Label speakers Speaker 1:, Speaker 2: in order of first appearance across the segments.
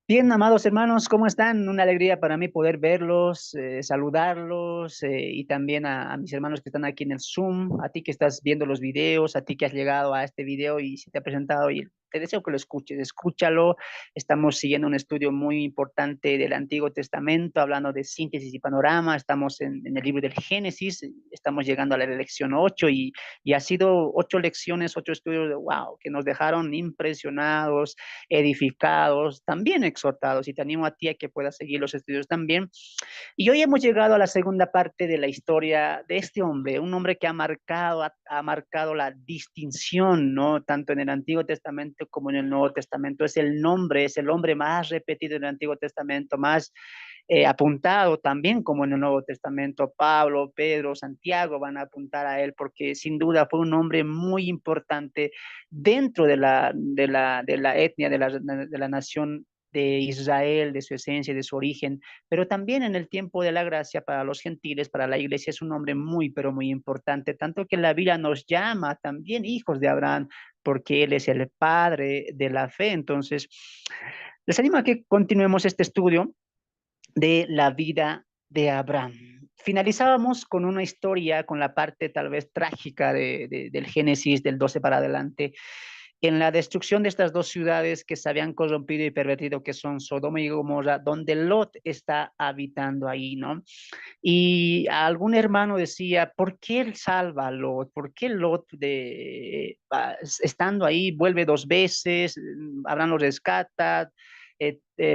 Speaker 1: Bien, amados hermanos, ¿cómo están? Una alegría para mí poder verlos, saludarlos y también a mis hermanos que están aquí en el Zoom, a ti que estás viendo los videos, a ti que has llegado a este video y se te ha presentado y te deseo que lo escuches, escúchalo. Estamos siguiendo un estudio muy importante del Antiguo Testamento, hablando de síntesis y panorama. Estamos en el libro del Génesis, estamos llegando a la lección 8 y ha sido 8 lecciones, 8 estudios de wow, que nos dejaron impresionados, edificados, también exhortados, y te animo a ti a que puedas seguir los estudios también. Y hoy hemos llegado a la segunda parte de la historia de este hombre, un hombre que ha marcado la distinción, ¿no? Tanto en el Antiguo Testamento como en el Nuevo Testamento. Es el nombre, es el hombre más repetido en el Antiguo Testamento, más apuntado también como en el Nuevo Testamento. Pablo, Pedro, Santiago van a apuntar a él porque sin duda fue un hombre muy importante dentro de la etnia, de la nación de Israel, de su esencia, de su origen, pero también en el tiempo de la gracia para los gentiles, para la iglesia, es un hombre muy, pero muy importante, tanto que la Biblia nos llama también hijos de Abraham, porque él es el padre de la fe. Entonces, les animo a que continuemos este estudio de la vida de Abraham. Finalizábamos con una historia, con la parte tal vez trágica del Génesis del 12 para adelante, en la destrucción de estas dos ciudades que se habían corrompido y pervertido, que son Sodoma y Gomorra, donde Lot está habitando ahí, ¿no? Y algún hermano decía, ¿por qué él salva a Lot? ¿Por qué Lot, estando ahí, vuelve dos veces? Abraham lo rescata,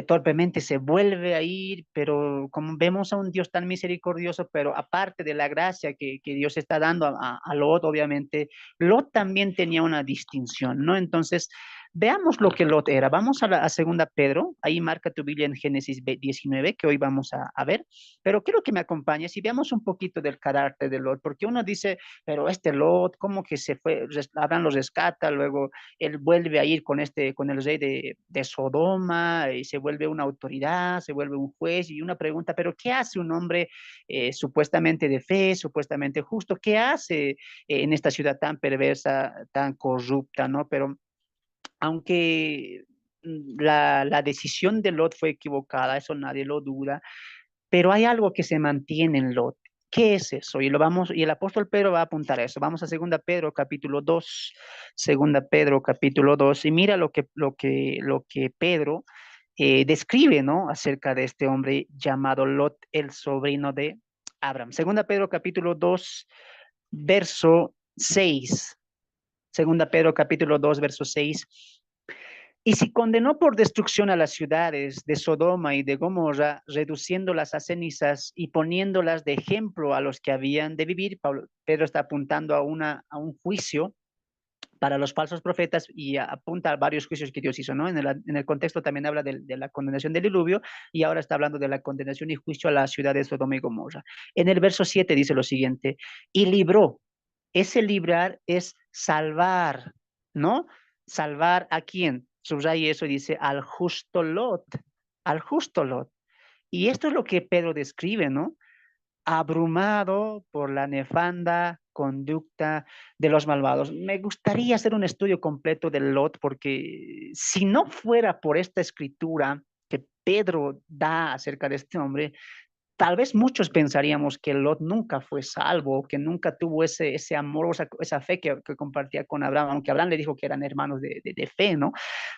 Speaker 1: torpemente se vuelve a ir, pero como vemos a un Dios tan misericordioso, pero aparte de la gracia que Dios está dando a Lot, obviamente, Lot también tenía una distinción, ¿no? Entonces, veamos lo que Lot era. Vamos a segunda Pedro, ahí marca tu Biblia en Génesis 19, que hoy vamos a ver, pero quiero que me acompañes y veamos un poquito del carácter de Lot, porque uno dice, pero este Lot, ¿cómo que se fue? Abraham lo rescata, luego él vuelve a ir con el rey de Sodoma y se vuelve una autoridad, se vuelve un juez y una pregunta, pero ¿qué hace un hombre supuestamente de fe, supuestamente justo? ¿Qué hace en esta ciudad tan perversa, tan corrupta, ¿no? Pero aunque la decisión de Lot fue equivocada, eso nadie lo duda, pero hay algo que se mantiene en Lot. ¿Qué es eso? Y el apóstol Pedro va a apuntar a eso. Vamos a segunda Pedro capítulo 2, segunda Pedro capítulo 2 y mira lo que Pedro describe, ¿no? Acerca de este hombre llamado Lot, el sobrino de Abraham. Segunda Pedro capítulo 2, verso 6. Segunda Pedro capítulo 2, verso 6. Y si condenó por destrucción a las ciudades de Sodoma y de Gomorra, reduciéndolas a cenizas y poniéndolas de ejemplo a los que habían de vivir, Pedro está apuntando a un juicio para los falsos profetas y apunta a varios juicios que Dios hizo, ¿no? En el contexto también habla de la condenación del diluvio y ahora está hablando de la condenación y juicio a la ciudad de Sodoma y Gomorra. En el verso 7 dice lo siguiente, y libró. Ese librar es salvar, ¿no? ¿Salvar a quién? Subraya eso y dice al justo Lot, al justo Lot. Y esto es lo que Pedro describe, ¿no? Abrumado por la nefanda conducta de los malvados. Me gustaría hacer un estudio completo del Lot porque si no fuera por esta escritura que Pedro da acerca de este hombre, tal vez muchos pensaríamos que Lot nunca fue salvo, que nunca tuvo ese amor, esa fe que compartía con Abraham, aunque Abraham le dijo que eran hermanos de fe, ¿no?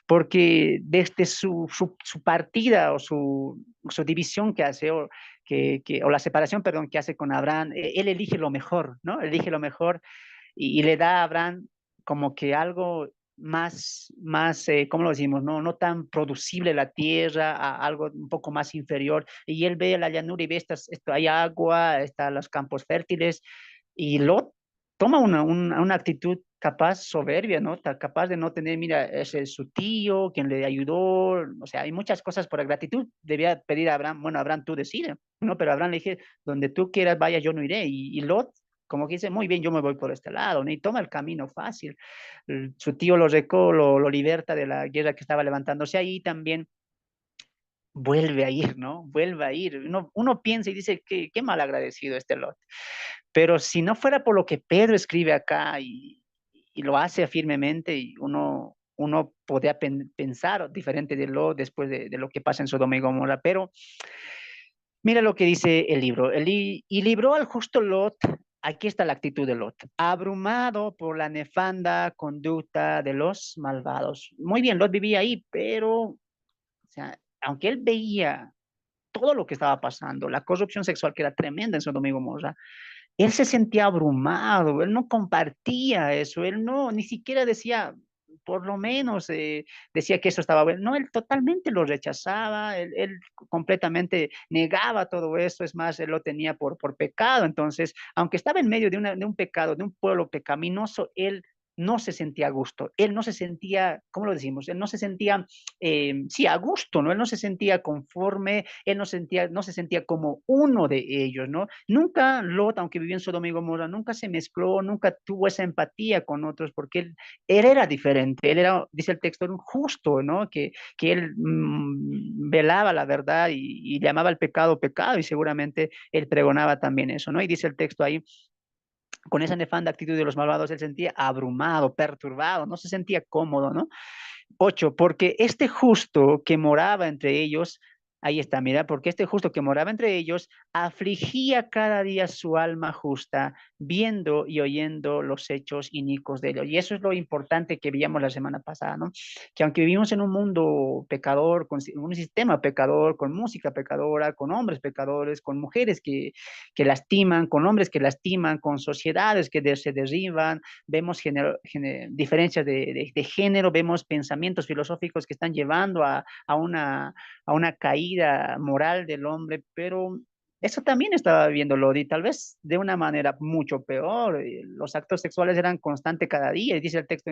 Speaker 1: Porque desde su partida o su división que hace, o la separación, perdón, que hace con Abraham, él elige lo mejor, ¿no? Elige lo mejor y le da a Abraham como que algo ¿cómo lo decimos? No tan producible la tierra, algo un poco más inferior. Y él ve la llanura y ve hay agua, están los campos fértiles, y Lot toma una actitud capaz soberbia, ¿no? Capaz de no tener, mira, ese es su tío, quien le ayudó, o sea, hay muchas cosas por gratitud. Debía pedir a Abraham, bueno, Abraham, tú decides, ¿no? Pero Abraham le dije, donde tú quieras vaya, yo no iré. Y Lot como que dice, muy bien, yo me voy por este lado, ¿no? Y toma el camino fácil. Su tío lo liberta de la guerra que estaba levantándose ahí también. Vuelve a ir, ¿no? Vuelve a ir. Uno piensa y dice, qué mal agradecido este Lot. Pero si no fuera por lo que Pedro escribe acá y lo hace firmemente, y uno podría pensar diferente de lo después de lo que pasa en Sodoma y Gomorra, pero mira lo que dice el libro. Y libró al justo Lot. Aquí está la actitud de Lot, abrumado por la nefanda conducta de los malvados. Muy bien, Lot vivía ahí, pero, o sea, aunque él veía todo lo que estaba pasando, la corrupción sexual que era tremenda en Sodoma y Gomorra, él se sentía abrumado, él no compartía eso, él no, ni siquiera decía, por lo menos decía que eso estaba bueno. No, él totalmente lo rechazaba, él completamente negaba todo eso, es más, él lo tenía por pecado. Entonces, aunque estaba en medio de un pecado, de un pueblo pecaminoso, él no se sentía a gusto, él no se sentía, ¿cómo lo decimos? Él no se sentía, sí, a gusto, ¿no? Él no se sentía conforme, él no se sentía como uno de ellos, ¿no? Nunca Lot, aunque vivió en Sodoma y Gomorra, nunca se mezcló, nunca tuvo esa empatía con otros, porque él era diferente, él era, dice el texto, era un justo, ¿no? Que él velaba la verdad y llamaba al pecado pecado, y seguramente él pregonaba también eso, ¿no? Y dice el texto ahí, con esa nefanda actitud de los malvados, él sentía abrumado, perturbado, no se sentía cómodo, ¿no? 8, porque este justo que moraba entre ellos, ahí está, mira, porque este justo que moraba entre ellos afligía cada día su alma justa, viendo y oyendo los hechos inicuos de ellos. Y eso es lo importante que veíamos la semana pasada, ¿no? Que aunque vivimos en un mundo pecador, con un sistema pecador, con música pecadora, con hombres pecadores, con mujeres que lastiman, con hombres que lastiman, con sociedades que se derriban, vemos diferencias de género, vemos pensamientos filosóficos que están llevando a una caída moral del hombre, pero eso también estaba viviendo Lodi, tal vez de una manera mucho peor. Los actos sexuales eran constantes cada día, y dice el texto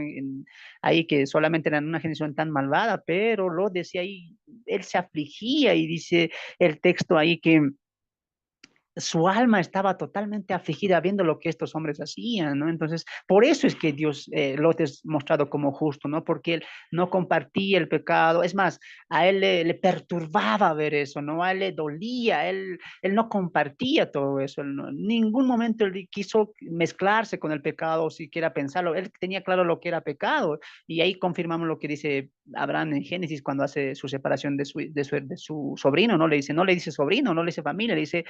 Speaker 1: ahí que solamente eran una generación tan malvada, pero lo decía ahí, él se afligía, y dice el texto ahí que su alma estaba totalmente afligida viendo lo que estos hombres hacían, ¿no? Entonces, por eso es que Dios, Lot es mostrado como justo, ¿no? Porque él no compartía el pecado, es más, a él le perturbaba ver eso, ¿no? A él le dolía, él no compartía todo eso, en ningún momento él quiso mezclarse con el pecado o siquiera pensarlo, él tenía claro lo que era pecado, y ahí confirmamos lo que dice Abraham en Génesis cuando hace su separación de su sobrino, ¿no? No le dice sobrino, no le dice familia, le dice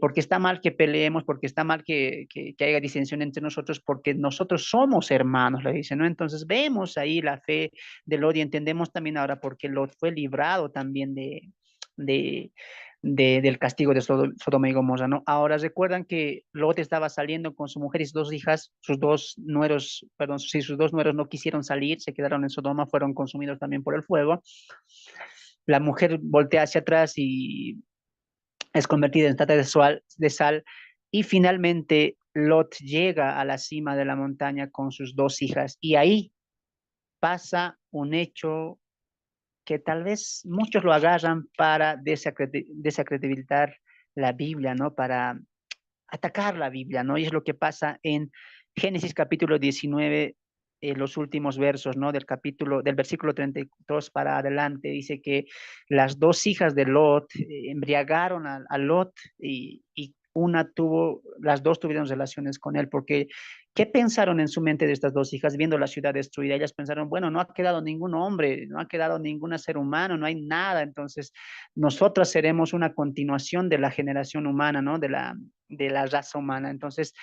Speaker 1: porque está mal que peleemos, porque está mal que haya disensión entre nosotros, porque nosotros somos hermanos, le dice, ¿no? Entonces vemos ahí la fe de Lot y entendemos también ahora por qué Lot fue librado también de, del castigo de Sodoma y Gomorra, ¿no? Ahora recuerdan que Lot estaba saliendo con su mujer y sus dos hijas, sus dos nueros, perdón, sí, sus dos nueros no quisieron salir, se quedaron en Sodoma, fueron consumidos también por el fuego. La mujer voltea hacia atrás y es convertida en estatua de sal, y finalmente Lot llega a la cima de la montaña con sus dos hijas, y ahí pasa un hecho que tal vez muchos lo agarran para desacreditar la Biblia, ¿no? Para atacar la Biblia, ¿no? Y es lo que pasa en Génesis capítulo 19, los últimos versos, ¿no? Del versículo 32 para adelante, dice que las dos hijas de Lot embriagaron a Lot, y las dos tuvieron relaciones con él, porque ¿qué pensaron en su mente de estas dos hijas viendo la ciudad destruida? Ellas pensaron, bueno, no ha quedado ningún hombre, no ha quedado ningún ser humano, no hay nada, entonces nosotras seremos una continuación de la generación humana, ¿no? De la raza humana. Entonces,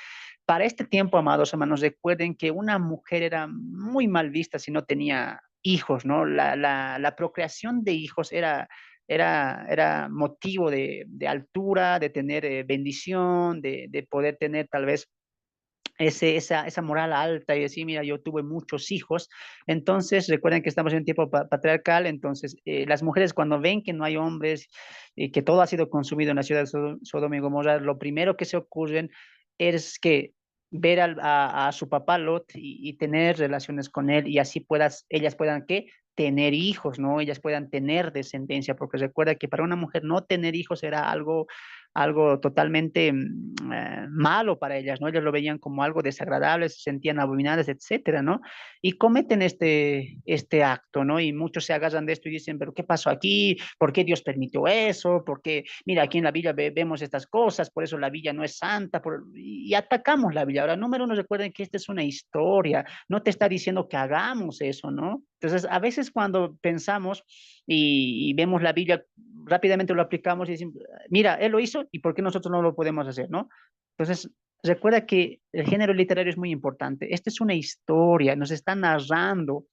Speaker 1: para este tiempo, amados hermanos, recuerden que una mujer era muy mal vista si no tenía hijos, ¿no? La procreación de hijos era motivo de altura, de tener bendición, de poder tener tal vez esa moral alta y decir, mira, yo tuve muchos hijos. Entonces, recuerden que estamos en un tiempo patriarcal, entonces las mujeres cuando ven que no hay hombres y que todo ha sido consumido en la ciudad de Sodoma y Gomorra, lo primero que se ocurren es que ver a su papá Lot y tener relaciones con él, y así ellas puedan, ¿qué? Tener hijos, ¿no? Ellas puedan tener descendencia, porque recuerda que para una mujer no tener hijos era algo algo totalmente malo para ellas, ¿no? Ellas lo veían como algo desagradable, se sentían abominables, etcétera, ¿no? Y cometen este acto, ¿no? Y muchos se agarran de esto y dicen, pero ¿qué pasó aquí? ¿Por qué Dios permitió eso? ¿Por qué? Mira, aquí en la Biblia vemos estas cosas, por eso la Biblia no es santa, y atacamos la Biblia. Ahora, número uno, recuerden que esta es una historia, no te está diciendo que hagamos eso, ¿no? Entonces, a veces cuando pensamos y vemos la Biblia, rápidamente lo aplicamos y decimos, mira, él lo hizo y ¿por qué nosotros no lo podemos hacer, no? Entonces, recuerda que el género literario es muy importante. Esta es una historia, nos está narrando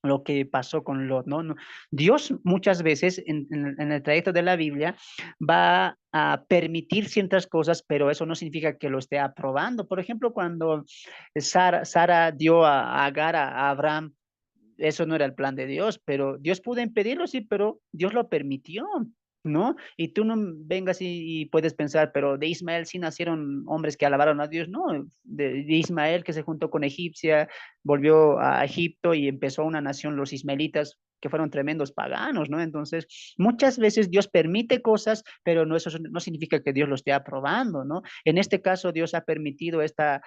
Speaker 1: lo que pasó con Lot, ¿no? Dios muchas veces en el trayecto de la Biblia va a permitir ciertas cosas, pero eso no significa que lo esté aprobando. Por ejemplo, cuando Sara dio a Agar a Abraham, eso no era el plan de Dios, pero Dios pudo impedirlo, sí, pero Dios lo permitió, ¿no? Y tú no vengas y puedes pensar, pero de Ismael sí nacieron hombres que alabaron a Dios, no, de Ismael que se juntó con Egipcia, volvió a Egipto y empezó una nación, los ismaelitas, que fueron tremendos paganos, ¿no? Entonces, muchas veces Dios permite cosas, pero no, eso no significa que Dios lo esté aprobando, ¿no? En este caso, Dios ha permitido esta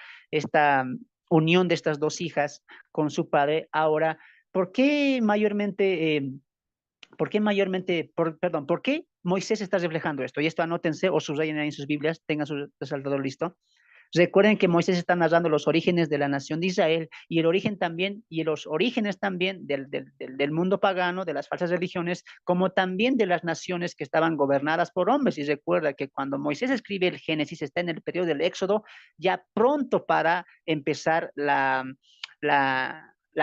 Speaker 1: unión de estas dos hijas con su padre. Ahora, ¿por qué mayormente, perdón, por qué Moisés está reflejando esto? Y esto anótense o subrayen ahí en sus Biblias, tengan su resaltador listo. Recuerden que Moisés está narrando los orígenes de la nación de Israel y el origen también, y los orígenes también del mundo pagano, de las falsas religiones, como también de las naciones que estaban gobernadas por hombres. Y recuerda que cuando Moisés escribe el Génesis, está en el periodo del Éxodo, ya pronto para empezar la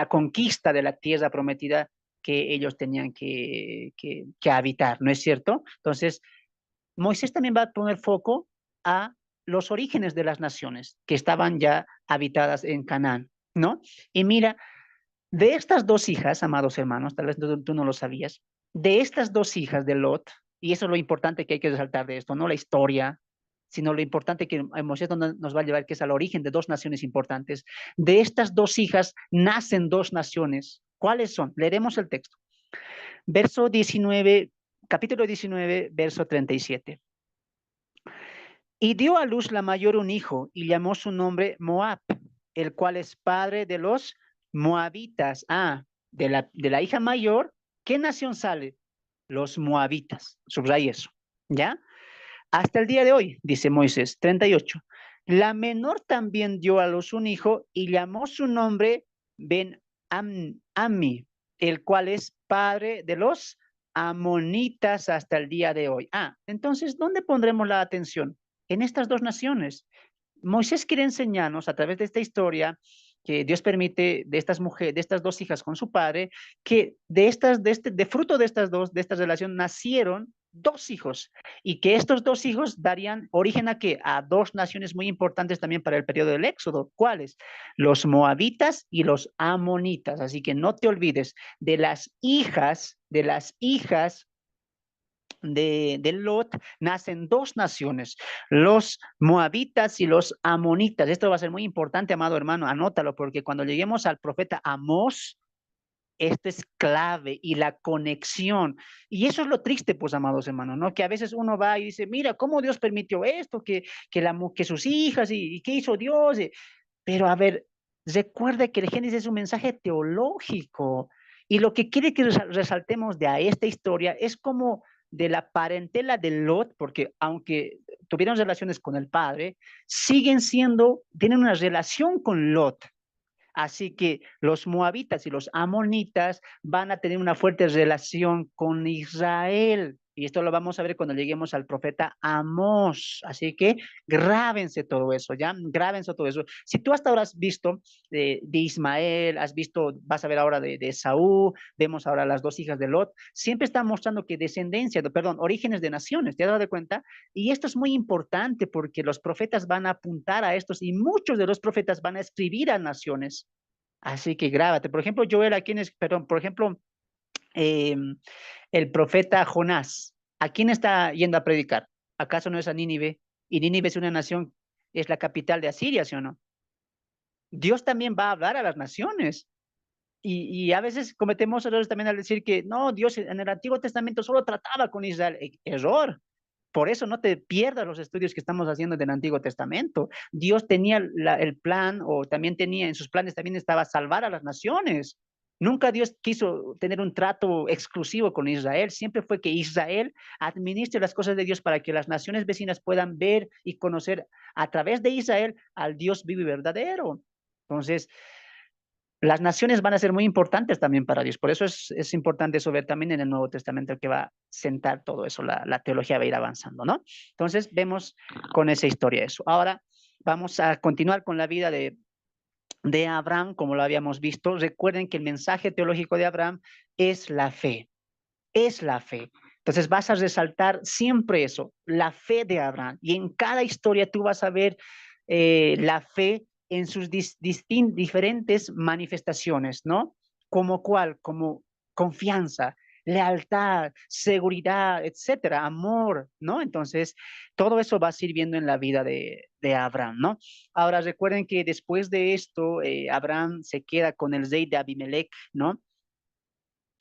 Speaker 1: conquista de la tierra prometida que ellos tenían que habitar, ¿no es cierto? Entonces, Moisés también va a poner foco a los orígenes de las naciones que estaban ya habitadas en Canaán, ¿no? Y mira, de estas dos hijas, amados hermanos, tal vez tú no lo sabías, de estas dos hijas de Lot, y eso es lo importante que hay que resaltar de esto, no la historia, sino lo importante que Moisés nos va a llevar, que es al origen de dos naciones importantes. De estas dos hijas nacen dos naciones. ¿Cuáles son? Leeremos el texto. Verso 19, capítulo 19, verso 37. Y dio a luz la mayor un hijo y llamó su nombre Moab, el cual es padre de los moabitas. Ah, de la hija mayor, ¿qué nación sale? Los moabitas. Subraya eso, ¿ya? Hasta el día de hoy, dice Moisés, 38. La menor también dio a luz un hijo y llamó su nombre Ben-Ammi, el cual es padre de los amonitas hasta el día de hoy. Ah, entonces, ¿dónde pondremos la atención? En estas dos naciones. Moisés quiere enseñarnos a través de esta historia que Dios permite de estas mujeres, de estas dos hijas con su padre, que de fruto de esta relación nacieron dos hijos y que estos dos hijos darían origen a qué? A dos naciones muy importantes también para el periodo del Éxodo. ¿Cuáles? Los moabitas y los amonitas. Así que no te olvides de las hijas de Lot nacen dos naciones, los moabitas y los amonitas. Esto va a ser muy importante, amado hermano, anótalo, porque cuando lleguemos al profeta Amós, esto es clave y la conexión. Y eso es lo triste, pues, amados hermanos, ¿no? Que a veces uno va y dice, mira, ¿cómo Dios permitió esto? Que sus hijas y qué hizo Dios. Pero a ver, recuerda que el Génesis es un mensaje teológico y lo que quiere que resaltemos de a esta historia es como de la parentela de Lot, porque aunque tuvieron relaciones con el padre, tienen una relación con Lot. Así que los moabitas y los amonitas van a tener una fuerte relación con Israel. Y esto lo vamos a ver cuando lleguemos al profeta Amós. Así que grábense todo eso, ¿ya? Grábense todo eso. Si tú hasta ahora has visto de Ismael, vas a ver ahora de Saúl, vemos ahora las dos hijas de Lot, siempre están mostrando que orígenes de naciones, ¿te has dado cuenta? Y esto es muy importante porque los profetas van a apuntar a estos y muchos de los profetas van a escribir a naciones. Así que grábate. Por ejemplo, Joel, por ejemplo, eh, el profeta Jonás, ¿a quién está yendo a predicar? ¿Acaso no es a Nínive? Y Nínive es una nación, es la capital de Asiria, ¿sí o no? Dios también va a hablar a las naciones. Y a veces cometemos errores también al decir que no, Dios en el Antiguo Testamento solo trataba con Israel. Error. Por eso no te pierdas los estudios que estamos haciendo del Antiguo Testamento. Dios tenía el plan, o también tenía en sus planes, también estaba salvar a las naciones. Nunca Dios quiso tener un trato exclusivo con Israel. Siempre fue que Israel administre las cosas de Dios para que las naciones vecinas puedan ver y conocer a través de Israel al Dios vivo y verdadero. Entonces, las naciones van a ser muy importantes también para Dios. Por eso es importante eso ver también en el Nuevo Testamento, que va a sentar todo eso, la teología va a ir avanzando, ¿no? Entonces vemos con esa historia eso. Ahora vamos a continuar con la vida de Abraham, como lo habíamos visto. Recuerden que el mensaje teológico de Abraham es la fe, es la fe. Entonces vas a resaltar siempre eso, la fe de Abraham. Y en cada historia tú vas a ver la fe en sus diferentes manifestaciones, ¿no? Como cuál, como confianza, lealtad, seguridad, etcétera, amor, ¿no? Entonces, todo eso va sirviendo en la vida de Abraham, ¿no? Ahora, recuerden que después de esto, Abraham se queda con el rey de Abimelech, ¿no?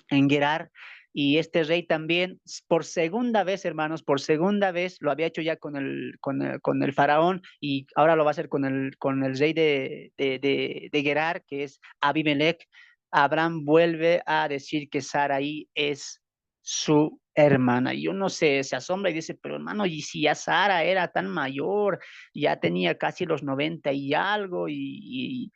Speaker 1: En Gerar, y este rey también, por segunda vez, hermanos, por segunda vez, lo había hecho ya con el faraón, y ahora lo va a hacer con el rey de Gerar, que es Abimelech. Abraham vuelve a decir que Sarai es su hermana. Y uno se asombra y dice, pero hermano, y si ya Sara era tan mayor, ya tenía casi los 90 y algo, y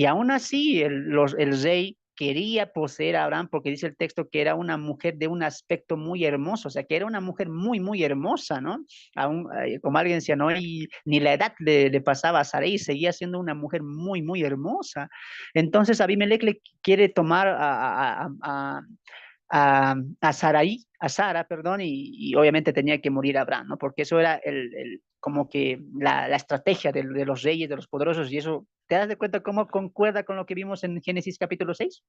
Speaker 1: aún así el rey quería poseer a Abraham, porque dice el texto que era una mujer de un aspecto muy hermoso, o sea, que era una mujer muy, muy hermosa, ¿no? Aún, como alguien decía, no, y ni la edad le pasaba a Sarai, seguía siendo una mujer muy, muy hermosa. Entonces Abimelech le quiere tomar a Sarai, a Sara, perdón, y obviamente tenía que morir Abraham, ¿no? Porque eso era como que la estrategia de los reyes, de los poderosos, y eso, ¿te das de cuenta cómo concuerda con lo que vimos en Génesis capítulo 6?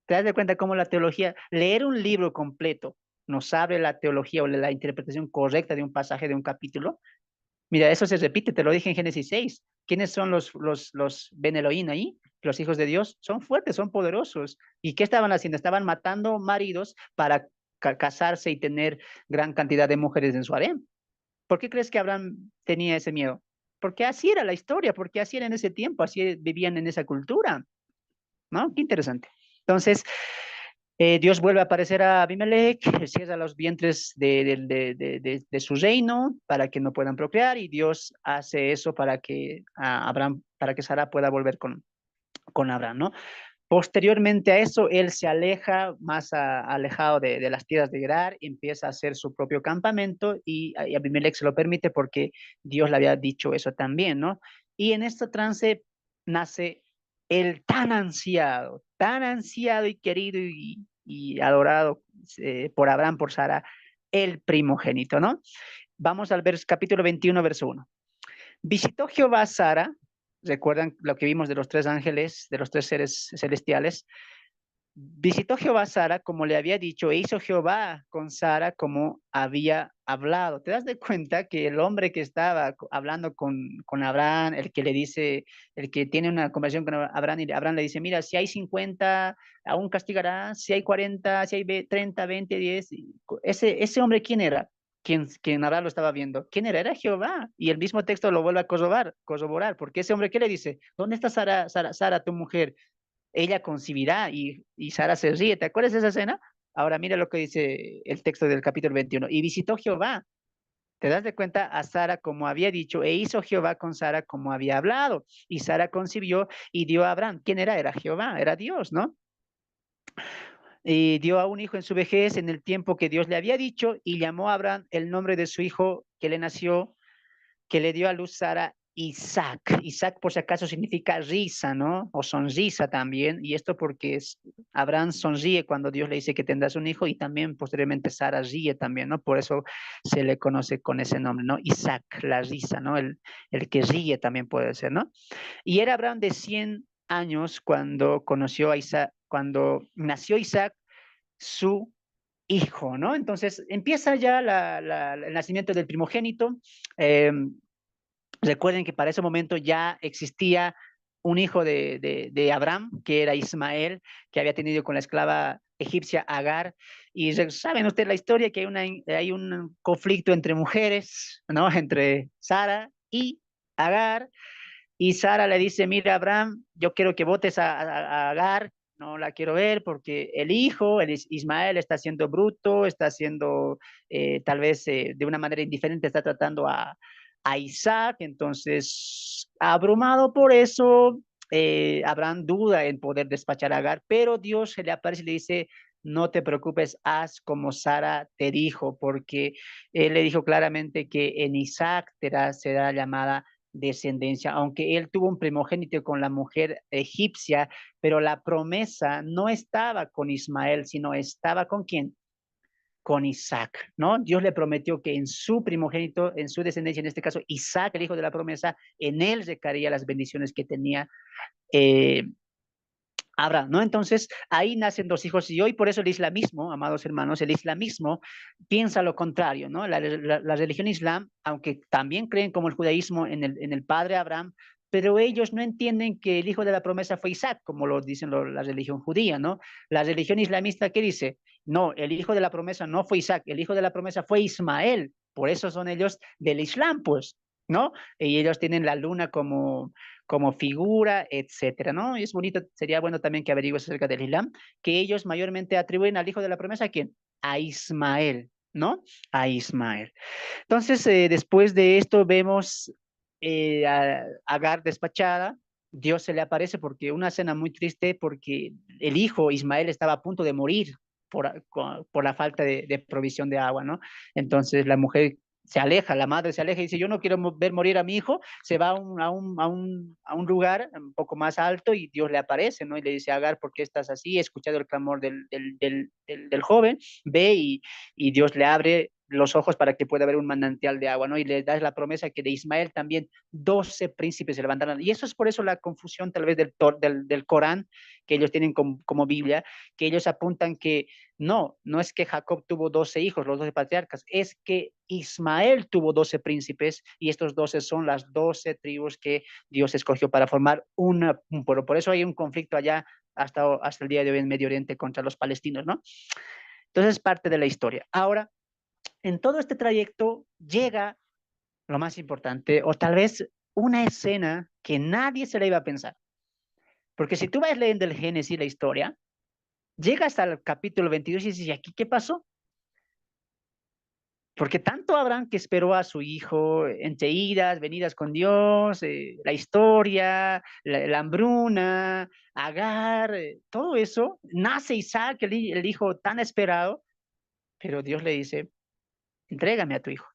Speaker 1: ¿Te das de cuenta cómo la teología, leer un libro completo, nos abre la teología o la interpretación correcta de un pasaje, de un capítulo? Mira, eso se repite, te lo dije en Génesis 6. ¿Quiénes son los Ben Elohim ahí? Los hijos de Dios. Son fuertes, son poderosos. ¿Y qué estaban haciendo? Estaban matando maridos para casarse y tener gran cantidad de mujeres en su harem. ¿Por qué crees que Abraham tenía ese miedo? Porque así era la historia, porque así era en ese tiempo, así vivían en esa cultura, ¿no? Qué interesante. Entonces, Dios vuelve a aparecer a Abimelech, cierra los vientres de su reino para que no puedan procrear, y Dios hace eso para que Abraham, para que Sara pueda volver con Abraham, ¿no? Posteriormente a eso, él se aleja más alejado de las tierras de Gerar, empieza a hacer su propio campamento, y Abimelech se lo permite porque Dios le había dicho eso también, ¿no? Y en este trance nace el tan ansiado y querido y adorado por Abraham, por Sara, el primogénito, ¿no? Vamos al capítulo 21, verso 1. Visitó Jehová a Sara, recuerdan lo que vimos de los tres ángeles, de los tres seres celestiales. Visitó Jehová a Sara como le había dicho, e hizo Jehová con Sara como había hablado. ¿Te das de cuenta que el hombre que estaba hablando con Abraham, el que le dice, el que tiene una conversación con Abraham, y Abraham le dice, mira, si hay 50, aún castigará, si hay 40, si hay 30, 20, 10, ese hombre, ¿quién era? Quien Abraham lo estaba viendo. ¿Quién era? Era Jehová. Y el mismo texto lo vuelve a corroborar, porque ese hombre, ¿qué le dice? ¿Dónde está Sara, tu mujer? Ella concebirá, y Sara se ríe. ¿Te acuerdas de esa escena? Ahora mira lo que dice el texto del capítulo 21. Y visitó Jehová. ¿Te das de cuenta? A Sara como había dicho, e hizo Jehová con Sara como había hablado. Y Sara concibió y dio a Abraham. ¿Quién era? Era Jehová, era Dios, ¿no? Y dio a un hijo en su vejez, en el tiempo que Dios le había dicho, y llamó a Abraham el nombre de su hijo que le nació, que le dio a luz Sara, Isaac. Isaac, por si acaso, significa risa, ¿no? O sonrisa también. Y esto porque Abraham sonríe cuando Dios le dice que tendrás un hijo, y también posteriormente Sara ríe también, ¿no? Por eso se le conoce con ese nombre, ¿no? Isaac, la risa, ¿no? El que ríe también puede ser, ¿no? Y era Abraham de 100 años cuando conoció a Isaac, cuando nació Isaac, su hijo, ¿no? Entonces empieza ya el nacimiento del primogénito. Eh, Recuerden que para ese momento ya existía un hijo de Abraham, que era Ismael, que había tenido con la esclava egipcia Agar. Y saben ustedes la historia, que hay un conflicto entre mujeres, ¿no? Entre Sara y Agar. Y Sara le dice, mira, Abraham, yo quiero que votes a Agar, no la quiero ver porque el hijo, Ismael, está siendo bruto, está siendo tal vez de una manera indiferente, está tratando a Isaac. Entonces, abrumado por eso, Abraham duda en poder despachar a Agar, pero Dios se le aparece y le dice, no te preocupes, haz como Sara te dijo, porque él le dijo claramente que en Isaac será llamada descendencia, aunque él tuvo un primogénito con la mujer egipcia, pero la promesa no estaba con Ismael, sino estaba con quién, con Isaac, ¿no? Dios le prometió que en su primogénito, en su descendencia, en este caso Isaac, el hijo de la promesa, en él recaería las bendiciones que tenía eh, Abraham, ¿no? Entonces, ahí nacen dos hijos y hoy por eso el islamismo, amados hermanos, el islamismo piensa lo contrario, ¿no? La religión islam, aunque también creen como el judaísmo en el padre Abraham, pero ellos no entienden que el hijo de la promesa fue Isaac, como lo dicen la religión judía, ¿no? La religión islamista, ¿qué dice? No, el hijo de la promesa no fue Isaac, el hijo de la promesa fue Ismael, por eso son ellos del Islam, pues, ¿no? Y ellos tienen la luna como figura, etcétera, ¿no? Y es bonito, sería bueno también que averigües acerca del Islam, que ellos mayormente atribuyen al hijo de la promesa, ¿a quién? A Ismael, ¿no? A Ismael. Entonces, después de esto vemos a Agar despachada, Dios se le aparece porque una escena muy triste porque el hijo Ismael estaba a punto de morir por la falta de provisión de agua, ¿no? Entonces la mujer se aleja, la madre se aleja y dice, yo no quiero ver morir a mi hijo, se va a un lugar un poco más alto y Dios le aparece, ¿no? Y le dice, Agar, ¿por qué estás así? He escuchado el clamor del joven, ve y Dios le abre los ojos para que pueda haber un manantial de agua, ¿no? Y le da la promesa que de Ismael también 12 príncipes se levantarán. Y eso es por eso la confusión tal vez del Corán, que ellos tienen como Biblia, que ellos apuntan que no es que Jacob tuvo 12 hijos, los 12 patriarcas, es que Ismael tuvo 12 príncipes y estos 12 son las 12 tribus que Dios escogió para formar un pueblo. Por eso hay un conflicto allá hasta el día de hoy en Medio Oriente contra los palestinos, ¿no? Entonces, parte de la historia. Ahora, en todo este trayecto llega lo más importante, o tal vez una escena que nadie se le iba a pensar. Porque si tú vas leyendo el Génesis, la historia, llega hasta el capítulo 22 y dices, ¿y aquí qué pasó? Porque tanto Abraham que esperó a su hijo entre idas, venidas con Dios, la historia, la hambruna, Agar, todo eso, nace Isaac, el hijo tan esperado, pero Dios le dice, entrégame a tu hijo.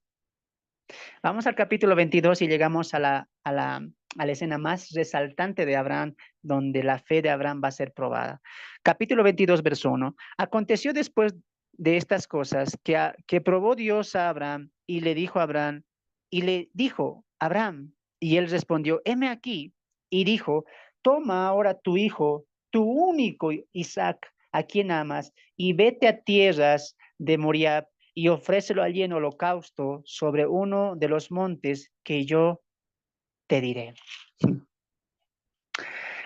Speaker 1: Vamos al capítulo 22 y llegamos a la escena más resaltante de Abraham, donde la fe de Abraham va a ser probada. Capítulo 22, verso 1. Aconteció después de estas cosas que probó Dios a Abraham y le dijo a Abraham, y le dijo, Abraham, y él respondió, heme aquí, y dijo, toma ahora tu hijo, tu único Isaac, a quien amas, y vete a tierras de Moriah y ofrécelo allí en holocausto sobre uno de los montes que yo te diré.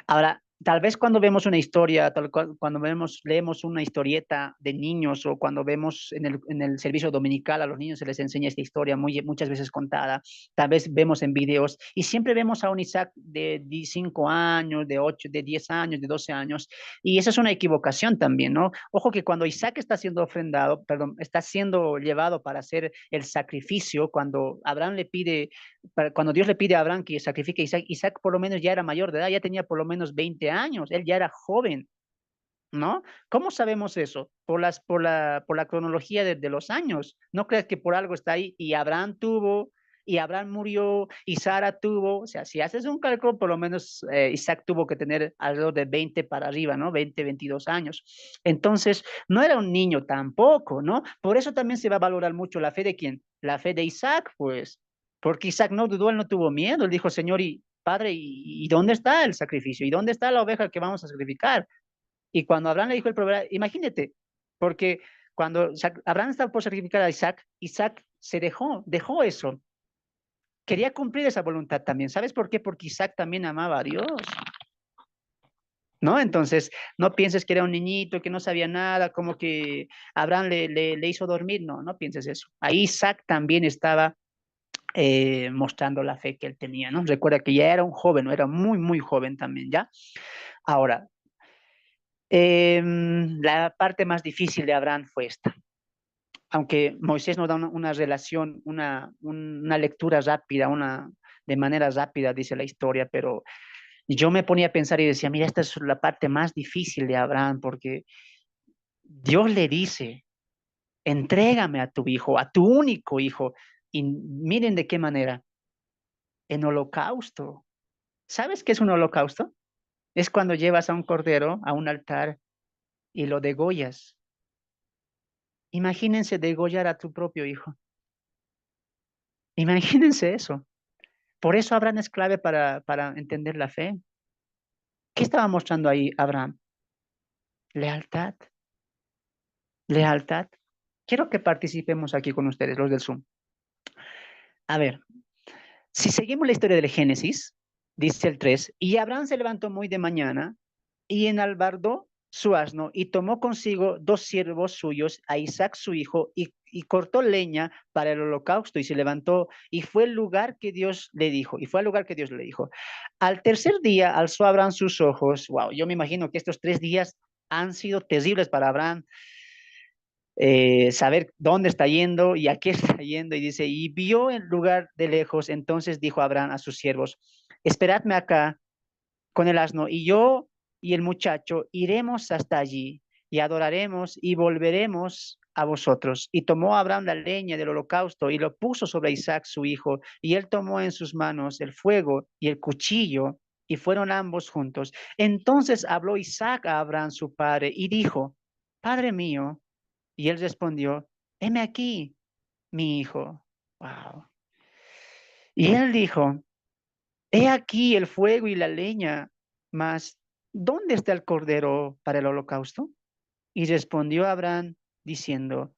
Speaker 1: Ahora, tal vez cuando vemos una historia, cuando leemos una historieta de niños o cuando vemos en el servicio dominical a los niños se les enseña esta historia muchas veces contada, tal vez vemos en videos y siempre vemos a un Isaac de 5 años, de 8, de 10 años, de 12 años y esa es una equivocación también, ¿no? Ojo que cuando Isaac está siendo ofrendado, perdón, está siendo llevado para hacer el sacrificio, cuando cuando Dios le pide a Abraham que sacrifique a Isaac, Isaac por lo menos ya era mayor de edad, ya tenía por lo menos 20 años, él ya era joven, ¿no? ¿Cómo sabemos eso? Por la cronología de los años. No creas que por algo está ahí y Abraham tuvo, y Abraham murió, y Sara tuvo, o sea, si haces un cálculo, por lo menos Isaac tuvo que tener alrededor de 20 para arriba, ¿no? 20, 22 años. Entonces, no era un niño tampoco, ¿no? Por eso también se va a valorar mucho la fe de quién, la fe de Isaac, pues, porque Isaac no dudó, él no tuvo miedo, él dijo, Señor y Padre, ¿y dónde está el sacrificio? ¿Y dónde está la oveja que vamos a sacrificar? Y cuando Abraham le dijo el problema, imagínate, porque cuando Abraham estaba por sacrificar a Isaac, Isaac se dejó eso. Quería cumplir esa voluntad también. ¿Sabes por qué? Porque Isaac también amaba a Dios. ¿no? Entonces, no pienses que era un niñito, que no sabía nada, como que Abraham le hizo dormir, no, no pienses eso. Ahí Isaac también estaba mostrando la fe que él tenía, ¿no? Recuerda que ya era un joven, ¿no? Era muy, muy joven también, ¿ya? Ahora, la parte más difícil de Abraham fue esta. Aunque Moisés nos da una relación, una lectura rápida, de manera rápida, dice la historia, pero yo me ponía a pensar y decía, mira, esta es la parte más difícil de Abraham, porque Dios le dice, entrégame a tu hijo, a tu único hijo, y miren de qué manera, en holocausto. ¿Sabes qué es un holocausto? Es cuando llevas a un cordero a un altar y lo degollas. Imagínense degollar a tu propio hijo. Imagínense eso. Por eso Abraham es clave para entender la fe. ¿Qué estaba mostrando ahí Abraham? Lealtad, lealtad. Quiero que participemos aquí con ustedes, los del Zoom. A ver, si seguimos la historia del Génesis, dice el 3, y Abraham se levantó muy de mañana y enalbardó su asno y tomó consigo 2 siervos suyos, a Isaac su hijo, y cortó leña para el holocausto y se levantó y fue el lugar que Dios le dijo, y fue al lugar que Dios le dijo. Al tercer día alzó Abraham sus ojos, wow, yo me imagino que estos 3 días han sido terribles para Abraham, saber dónde está yendo y a qué está yendo, y dice, y vio el lugar de lejos, entonces dijo Abraham a sus siervos, esperadme acá con el asno, y yo y el muchacho iremos hasta allí y adoraremos y volveremos a vosotros. Y tomó Abraham la leña del holocausto y lo puso sobre Isaac su hijo, y él tomó en sus manos el fuego y el cuchillo, y fueron ambos juntos. Entonces habló Isaac a Abraham su padre y dijo, Padre mío, y él respondió, heme aquí, mi hijo. Wow. Y él dijo, he aquí el fuego y la leña, mas ¿dónde está el cordero para el holocausto? Y respondió Abraham diciendo,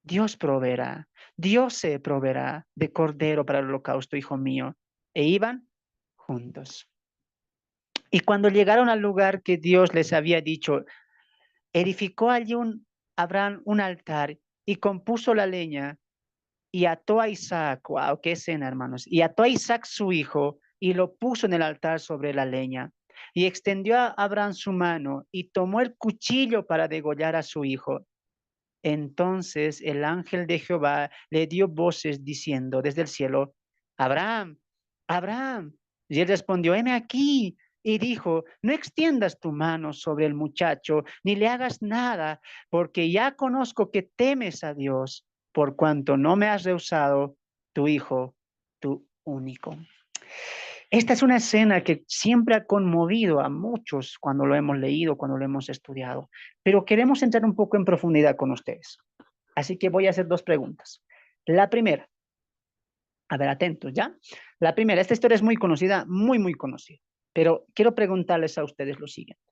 Speaker 1: Dios proveerá, Dios se proveerá de cordero para el holocausto, hijo mío. E iban juntos. Y cuando llegaron al lugar que Dios les había dicho, edificó allí Abraham un altar y compuso la leña y ató a Isaac, wow, qué escena, hermanos, y ató a Isaac su hijo y lo puso en el altar sobre la leña. Y extendió a Abraham su mano y tomó el cuchillo para degollar a su hijo. Entonces el ángel de Jehová le dio voces diciendo desde el cielo, Abraham, Abraham. Y él respondió, heme aquí. Y dijo, no extiendas tu mano sobre el muchacho, ni le hagas nada, porque ya conozco que temes a Dios, por cuanto no me has rehusado tu hijo, tu único. Esta es una escena que siempre ha conmovido a muchos cuando lo hemos leído, cuando lo hemos estudiado, pero queremos entrar un poco en profundidad con ustedes. Así que voy a hacer 2 preguntas. La primera, a ver, atentos, ¿ya? La primera, esta historia es muy conocida, muy, muy conocida, pero quiero preguntarles a ustedes lo siguiente.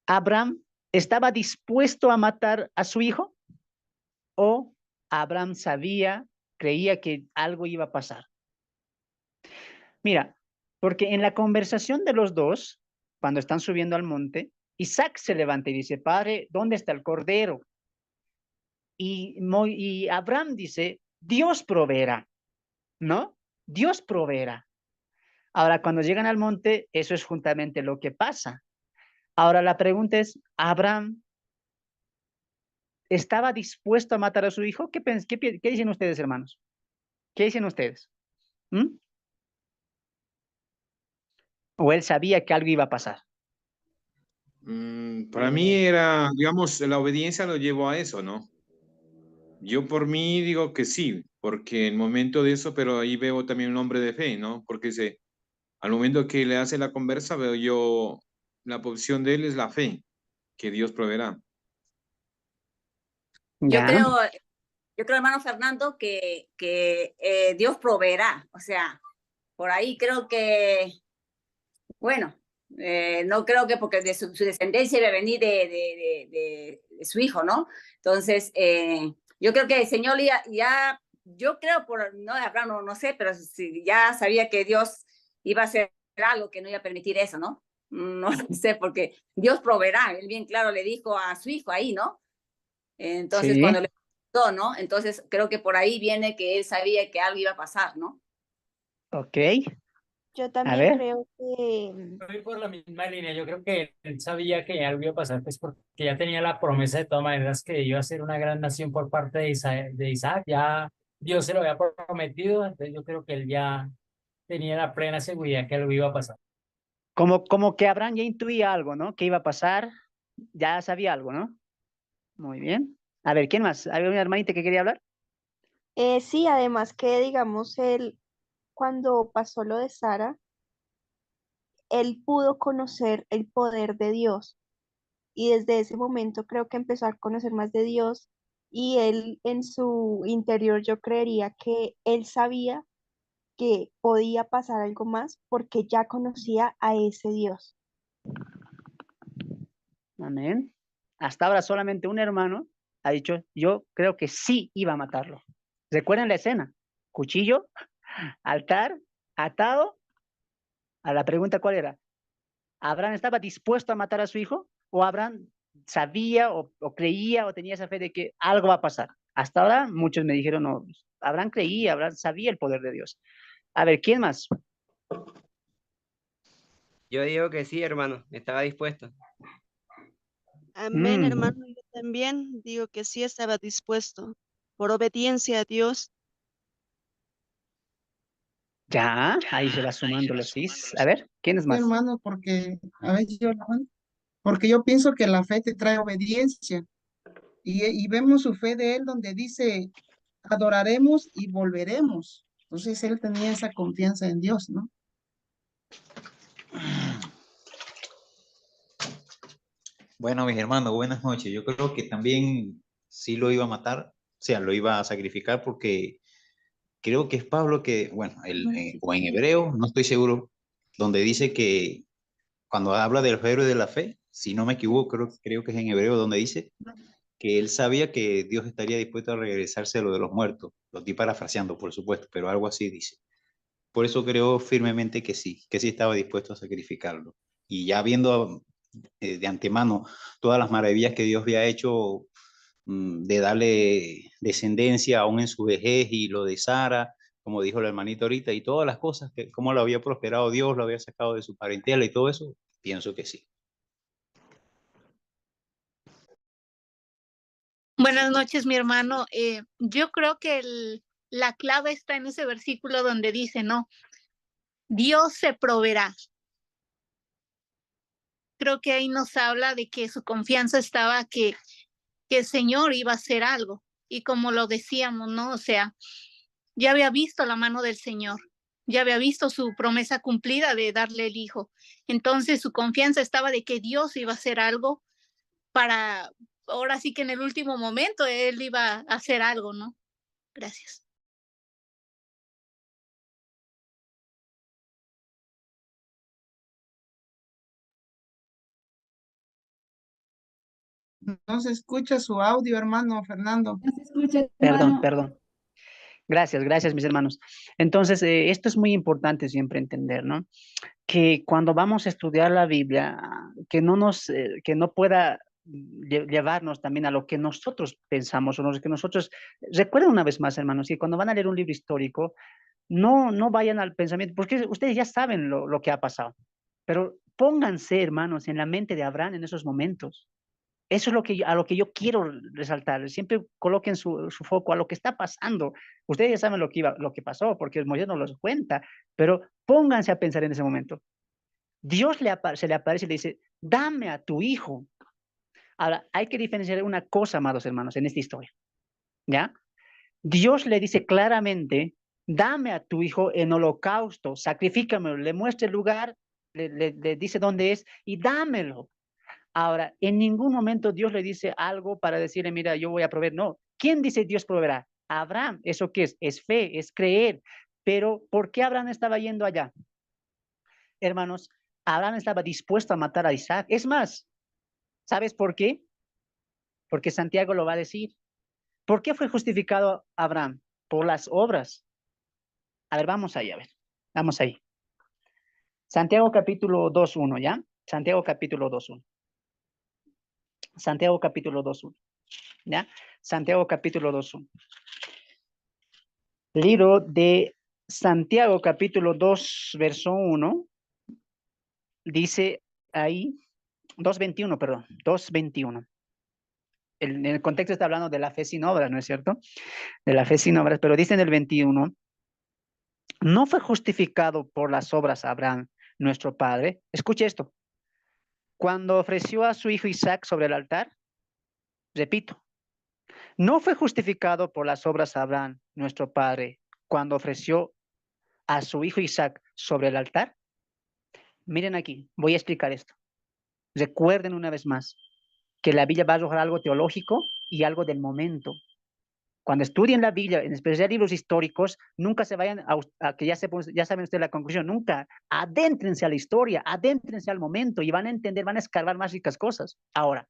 Speaker 1: ¿Abraham estaba dispuesto a matar a su hijo? ¿O Abraham sabía, creía que algo iba a pasar? Mira, porque en la conversación de los dos, cuando están subiendo al monte, Isaac se levanta y dice, Padre, ¿dónde está el cordero? Y Abraham dice, Dios proveerá, ¿no? Dios proveerá. Ahora, cuando llegan al monte, eso es juntamente lo que pasa. Ahora, la pregunta es, ¿Abraham estaba dispuesto a matar a su hijo? ¿Qué dicen ustedes, hermanos? ¿Qué dicen ustedes? ¿Mm? ¿O él sabía que algo iba a pasar?
Speaker 2: Para mí era, digamos, la obediencia lo llevó a eso, ¿no? Yo por mí digo que sí, porque el momento de eso, pero ahí veo también un hombre de fe, ¿no? Porque al momento que le hace la conversa, veo yo la posición de él es la fe, que Dios proveerá.
Speaker 3: Yo
Speaker 1: Ya,
Speaker 3: creo, yo creo, hermano Fernando, que Dios proveerá. O sea, por ahí creo que, bueno, no creo que porque de su descendencia iba a venir de su hijo, ¿no? Entonces, yo creo que el Señor ya yo creo por, no, Abraham no sé, pero ya sabía que Dios iba a hacer algo que no iba a permitir eso, ¿no? no sé, porque Dios proveerá, él bien claro le dijo a su hijo ahí, ¿no? Entonces,
Speaker 1: Sí,
Speaker 3: cuando le preguntó, ¿no? Entonces, creo que por ahí viene que él sabía que algo iba a pasar, ¿no?
Speaker 1: ok.
Speaker 4: Yo
Speaker 1: A
Speaker 4: también
Speaker 1: ver,
Speaker 4: creo que
Speaker 5: Voy por la misma línea. Yo creo que él sabía que algo iba a pasar, pues porque ya tenía la promesa de todas maneras que iba a ser una gran nación por parte de Isaac. Ya Dios se lo había prometido, entonces yo creo que él ya tenía la plena seguridad que algo iba a pasar.
Speaker 1: como que Abraham ya intuía algo, ¿no? ¿Qué iba a pasar? Ya sabía algo, ¿no? Muy bien. A ver, ¿quién más? ¿Había una hermanita que quería hablar?
Speaker 4: sí, además que digamos él, cuando pasó lo de Sara, él pudo conocer el poder de Dios y desde ese momento creo que empezó a conocer más de Dios y él en su interior yo creería que él sabía que podía pasar algo más porque ya conocía a ese Dios.
Speaker 1: Amén. Hasta ahora solamente un hermano ha dicho, yo creo que sí iba a matarlo. ¿Recuerdan la escena? Cuchillo, altar, atado. A la pregunta, ¿cuál era? ¿Abraham estaba dispuesto a matar a su hijo? ¿O Abraham sabía o creía o tenía esa fe de que algo va a pasar? Hasta ahora muchos me dijeron, no, Abraham creía, Abraham sabía el poder de Dios. A ver, ¿quién más?
Speaker 6: Yo digo que sí, hermano, estaba dispuesto.
Speaker 7: Amén,
Speaker 1: Mm,
Speaker 7: hermano. Yo también digo que sí estaba dispuesto por obediencia a Dios.
Speaker 1: ya, ahí se va sumando los sí. A ver, ¿quién es
Speaker 8: Sí,
Speaker 1: más?
Speaker 8: hermano, porque a ver, porque yo pienso que la fe te trae obediencia y vemos su fe de él donde dice, adoraremos y volveremos. Entonces él tenía esa confianza en Dios, ¿no?
Speaker 9: Bueno, mis hermanos, buenas noches. Yo creo que también sí lo iba a matar, o sea, lo iba a sacrificar porque creo que es Pablo que, bueno, o en hebreo, no estoy seguro, donde dice que cuando habla del héroe de la fe, si no me equivoco, creo que es en hebreo donde dice que él sabía que Dios estaría dispuesto a regresarse a lo de los muertos. Lo estoy parafraseando, por supuesto, pero algo así dice. Por eso creo firmemente que sí estaba dispuesto a sacrificarlo. Y ya viendo de antemano todas las maravillas que Dios había hecho, de darle descendencia aún en su vejez, y lo de Sara, como dijo la hermanita ahorita, y todas las cosas, que cómo lo había prosperado Dios, lo había sacado de su parentela y todo eso, pienso que sí.
Speaker 10: Buenas noches, mi hermano. Yo creo que la clave está en ese versículo donde dice, no, Dios se proveerá. Creo que ahí nos habla de que su confianza estaba que el Señor iba a hacer algo. Y como lo decíamos, ¿no? O sea, ya había visto la mano del Señor, ya había visto su promesa cumplida de darle el hijo. Entonces su confianza estaba de que Dios iba a hacer algo para, ahora sí que en el último momento él iba a hacer algo, ¿no? Gracias.
Speaker 8: No se escucha su audio, hermano Fernando.
Speaker 3: No se escucha,
Speaker 1: Perdón,
Speaker 3: hermano.
Speaker 1: perdón. Gracias, gracias, mis hermanos. Entonces, esto es muy importante siempre entender, ¿no? Que cuando vamos a estudiar la Biblia, que no pueda llevarnos también a lo que nosotros pensamos o lo que nosotros, recuerden una vez más, hermanos, que cuando van a leer un libro histórico, no vayan al pensamiento, porque ustedes ya saben lo que ha pasado, pero pónganse, hermanos, en la mente de Abraham en esos momentos. Eso es a lo que yo quiero resaltar. Siempre coloquen su foco a lo que está pasando. Ustedes ya saben lo que pasó, porque Moisés nos lo cuenta, pero pónganse a pensar en ese momento. Dios se le aparece y le dice, dame a tu hijo. Ahora, hay que diferenciar una cosa, amados hermanos, en esta historia, ¿ya? Dios le dice claramente, dame a tu hijo en holocausto, sacrifícamelo, le muestra el lugar, le dice dónde es y dámelo. Ahora, en ningún momento Dios le dice algo para decirle, mira, yo voy a proveer. No. ¿Quién dice Dios proveerá? Abraham. ¿Eso qué es? Es fe, es creer. Pero, ¿por qué Abraham estaba yendo allá? Hermanos, Abraham estaba dispuesto a matar a Isaac. Es más, ¿sabes por qué? Porque Santiago lo va a decir. ¿Por qué fue justificado Abraham? Por las obras. A ver, vamos ahí, a ver. Vamos ahí. Santiago capítulo 2:1, ¿ya? Santiago capítulo 2:1. Santiago capítulo 2:1. ¿Ya? Santiago capítulo 2:1. Libro de Santiago capítulo 2, verso 1, dice ahí, 2:21, perdón, 2:21. En el contexto está hablando de la fe sin obras, ¿no es cierto? De la fe sin obras, pero dice en el 21, no fue justificado por las obras Abraham, nuestro padre. Escuche esto. Cuando ofreció a su hijo Isaac sobre el altar, repito, no fue justificado por las obras Abraham, nuestro padre, cuando ofreció a su hijo Isaac sobre el altar. Miren aquí, voy a explicar esto. Recuerden una vez más que la Biblia va a arrojar algo teológico y algo del momento. Cuando estudien la Biblia, en especial libros históricos, nunca se vayan a que ya saben ustedes la conclusión, nunca adéntrense a la historia, adéntrense al momento y van a entender, van a escarbar más ricas cosas. Ahora,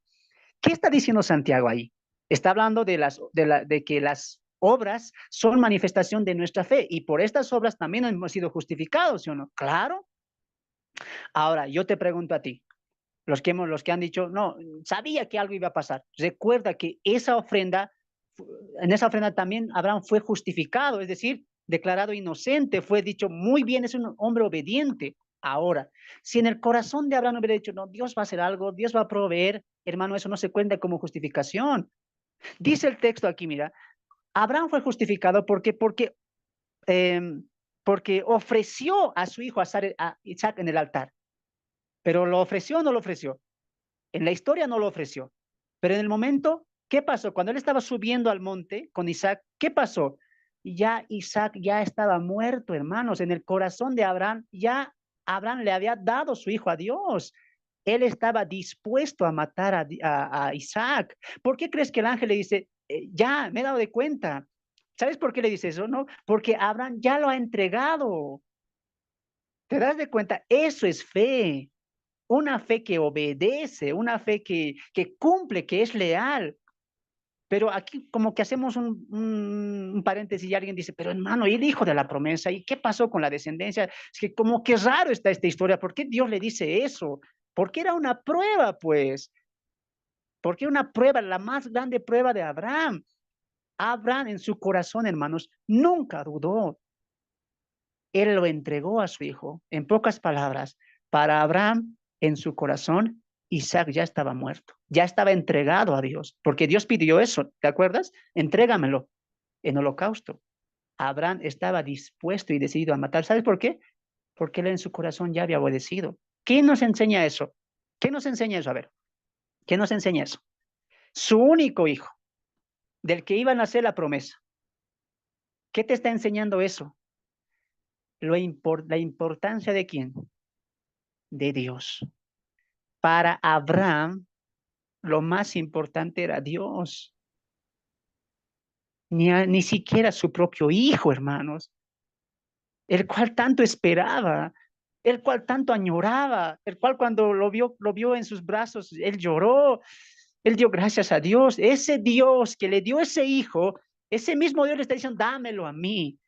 Speaker 1: ¿qué está diciendo Santiago ahí? Está hablando de que las obras son manifestación de nuestra fe y por estas obras también hemos sido justificados, ¿sí o no? Claro. Ahora, yo te pregunto a ti, los que han dicho, no, sabía que algo iba a pasar. Recuerda que en esa ofrenda también Abraham fue justificado, es decir, declarado inocente, fue dicho, muy bien, es un hombre obediente. Ahora, si en el corazón de Abraham hubiera dicho, no, Dios va a hacer algo, Dios va a proveer, hermano, eso no se cuenta como justificación. Dice el texto aquí, mira, Abraham fue justificado porque ofreció a su hijo a Isaac en el altar. Pero ¿lo ofreció o no lo ofreció? En la historia no lo ofreció. Pero en el momento, ¿qué pasó? Cuando él estaba subiendo al monte con Isaac, ¿qué pasó? Ya Isaac ya estaba muerto, hermanos. En el corazón de Abraham, ya Abraham le había dado su hijo a Dios. Él estaba dispuesto a matar a Isaac. ¿Por qué crees que el ángel le dice, ya, me he dado de cuenta? ¿Sabes por qué le dice eso? No, porque Abraham ya lo ha entregado. ¿Te das de cuenta? Eso es fe. Una fe que obedece, una fe que cumple, que es leal. Pero aquí como que hacemos un paréntesis y alguien dice, pero hermano, ¿y el hijo de la promesa? ¿Y qué pasó con la descendencia? Es que como que raro está esta historia. ¿Por qué Dios le dice eso? Porque era una prueba, pues. Porque una prueba, la más grande prueba de Abraham. Abraham en su corazón, hermanos, nunca dudó. Él lo entregó a su hijo. En pocas palabras, para Abraham, en su corazón, Isaac ya estaba muerto, ya estaba entregado a Dios, porque Dios pidió eso, ¿te acuerdas? Entrégamelo en holocausto. Abraham estaba dispuesto y decidido a matar. ¿Sabes por qué? Porque él en su corazón ya había obedecido. ¿Qué nos enseña eso? ¿Qué nos enseña eso? A ver, ¿qué nos enseña eso? Su único hijo, del que iba a nacer la promesa. ¿Qué te está enseñando eso? La importancia de quién? De Dios. Para Abraham, lo más importante era Dios. Ni siquiera su propio hijo, hermanos, el cual tanto esperaba, el cual tanto añoraba, el cual cuando lo vio en sus brazos, él lloró, él dio gracias a Dios. Ese Dios que le dio ese hijo, ese mismo Dios le está diciendo, dámelo a mí.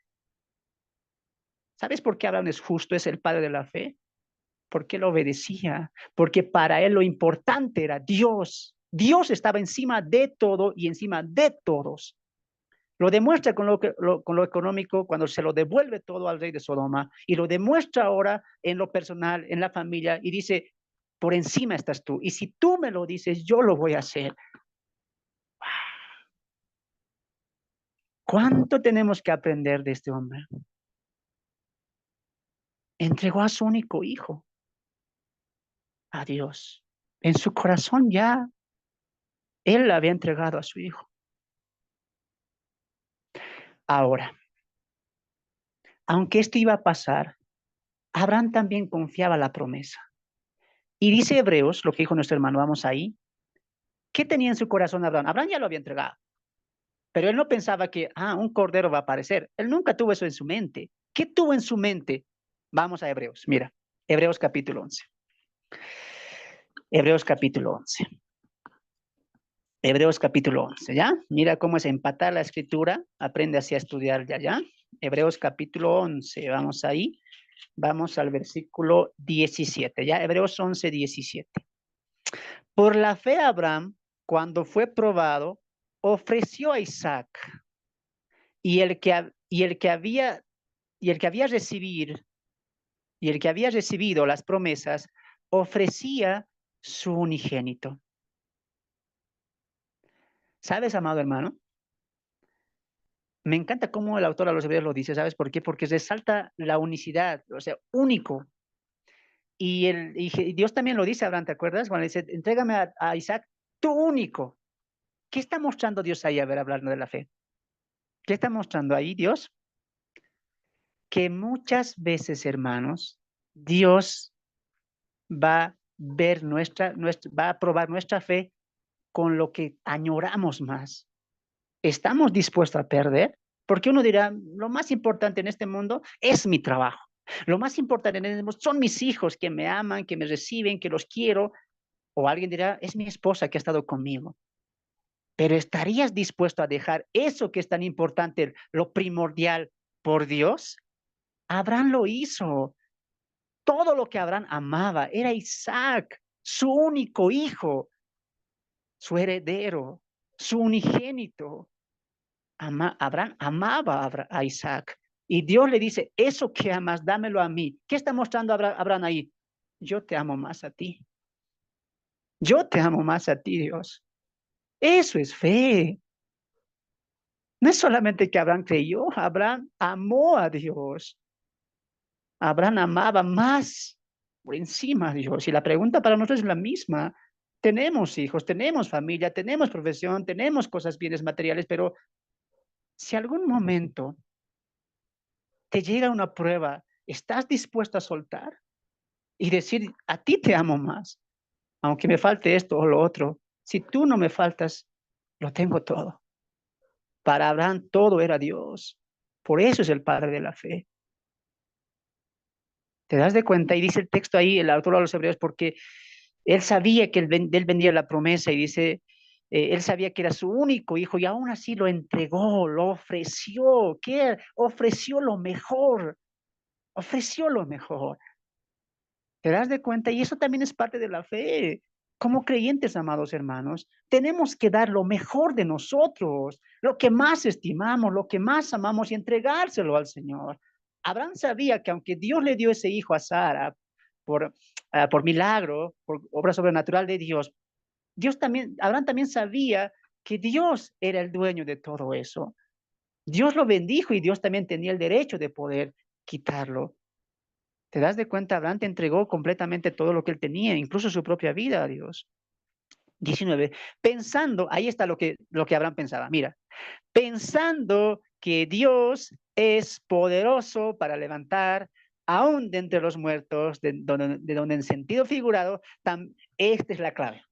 Speaker 1: ¿Sabes por qué Abraham es justo? Es el padre de la fe. Porque él obedecía, porque para él lo importante era Dios. Dios estaba encima de todo y encima de todos. Lo demuestra con lo económico cuando se lo devuelve todo al rey de Sodoma y lo demuestra ahora en lo personal, en la familia y dice, por encima estás tú y si tú me lo dices, yo lo voy a hacer. ¿Cuánto tenemos que aprender de este hombre? Entregó a su único hijo a Dios. En su corazón ya él había entregado a su hijo. Ahora, aunque esto iba a pasar, Abraham también confiaba en la promesa. Y dice Hebreos, lo que dijo nuestro hermano, vamos ahí, ¿qué tenía en su corazón Abraham? Abraham ya lo había entregado, pero él no pensaba que, un cordero va a aparecer. Él nunca tuvo eso en su mente. ¿Qué tuvo en su mente? Vamos a Hebreos, mira, Hebreos capítulo 11. Hebreos capítulo 11. Hebreos capítulo 11, ¿ya? Mira cómo es empatar la escritura, aprende así a estudiar ya. Hebreos capítulo 11, vamos ahí. Vamos al versículo 17, ya Hebreos 11, 17. Por la fe Abraham, cuando fue probado, ofreció a Isaac, y el que había recibido las promesas, ofrecía su unigénito. ¿Sabes, amado hermano? Me encanta cómo el autor a los Hebreos lo dice, ¿sabes por qué? Porque resalta la unicidad, o sea, único. Y Dios también lo dice a Abraham, ¿te acuerdas? Cuando dice, entrégame a Isaac, tu único. ¿Qué está mostrando Dios ahí, a ver, hablando de la fe? ¿Qué está mostrando ahí Dios? Que muchas veces, hermanos, Dios va a ver va a probar nuestra fe con lo que añoramos más. ¿Estamos dispuestos a perder? Porque uno dirá, lo más importante en este mundo es mi trabajo. Lo más importante en este mundo son mis hijos que me aman, que me reciben, que los quiero. O alguien dirá, es mi esposa que ha estado conmigo. Pero ¿estarías dispuesto a dejar eso que es tan importante, lo primordial, por Dios? Abraham lo hizo. Todo lo que Abraham amaba era Isaac, su único hijo, su heredero, su unigénito. Abraham amaba a Isaac. Y Dios le dice, eso que amas, dámelo a mí. ¿Qué está mostrando Abraham ahí? Yo te amo más a ti. Yo te amo más a ti, Dios. Eso es fe. No es solamente que Abraham creyó, Abraham amó a Dios. Abraham amaba más por encima de Dios. Y la pregunta para nosotros es la misma. Tenemos hijos, tenemos familia, tenemos profesión, tenemos cosas, bienes materiales, pero si algún momento te llega una prueba, ¿estás dispuesto a soltar y decir, a ti te amo más, aunque me falte esto o lo otro? Si tú no me faltas, lo tengo todo. Para Abraham todo era Dios. Por eso es el padre de la fe. ¿Te das de cuenta? Y dice el texto ahí, el autor de los Hebreos, porque él sabía que él vendía la promesa y dice, él sabía que era su único hijo y aún así lo entregó, lo ofreció. ¿Qué? Ofreció lo mejor. Ofreció lo mejor. ¿Te das de cuenta? Y eso también es parte de la fe. Como creyentes, amados hermanos, tenemos que dar lo mejor de nosotros, lo que más estimamos, lo que más amamos y entregárselo al Señor. Abraham sabía que aunque Dios le dio ese hijo a Sara por milagro, por obra sobrenatural de Dios, Abraham también sabía que Dios era el dueño de todo eso. Dios lo bendijo y Dios también tenía el derecho de poder quitarlo. ¿Te das de cuenta? Abraham te entregó completamente todo lo que él tenía, incluso su propia vida a Dios. 19. Pensando, ahí está lo que Abraham pensaba. Mira, pensando que Dios es poderoso para levantar aún de entre los muertos, de donde en sentido figurado, esta es la clave.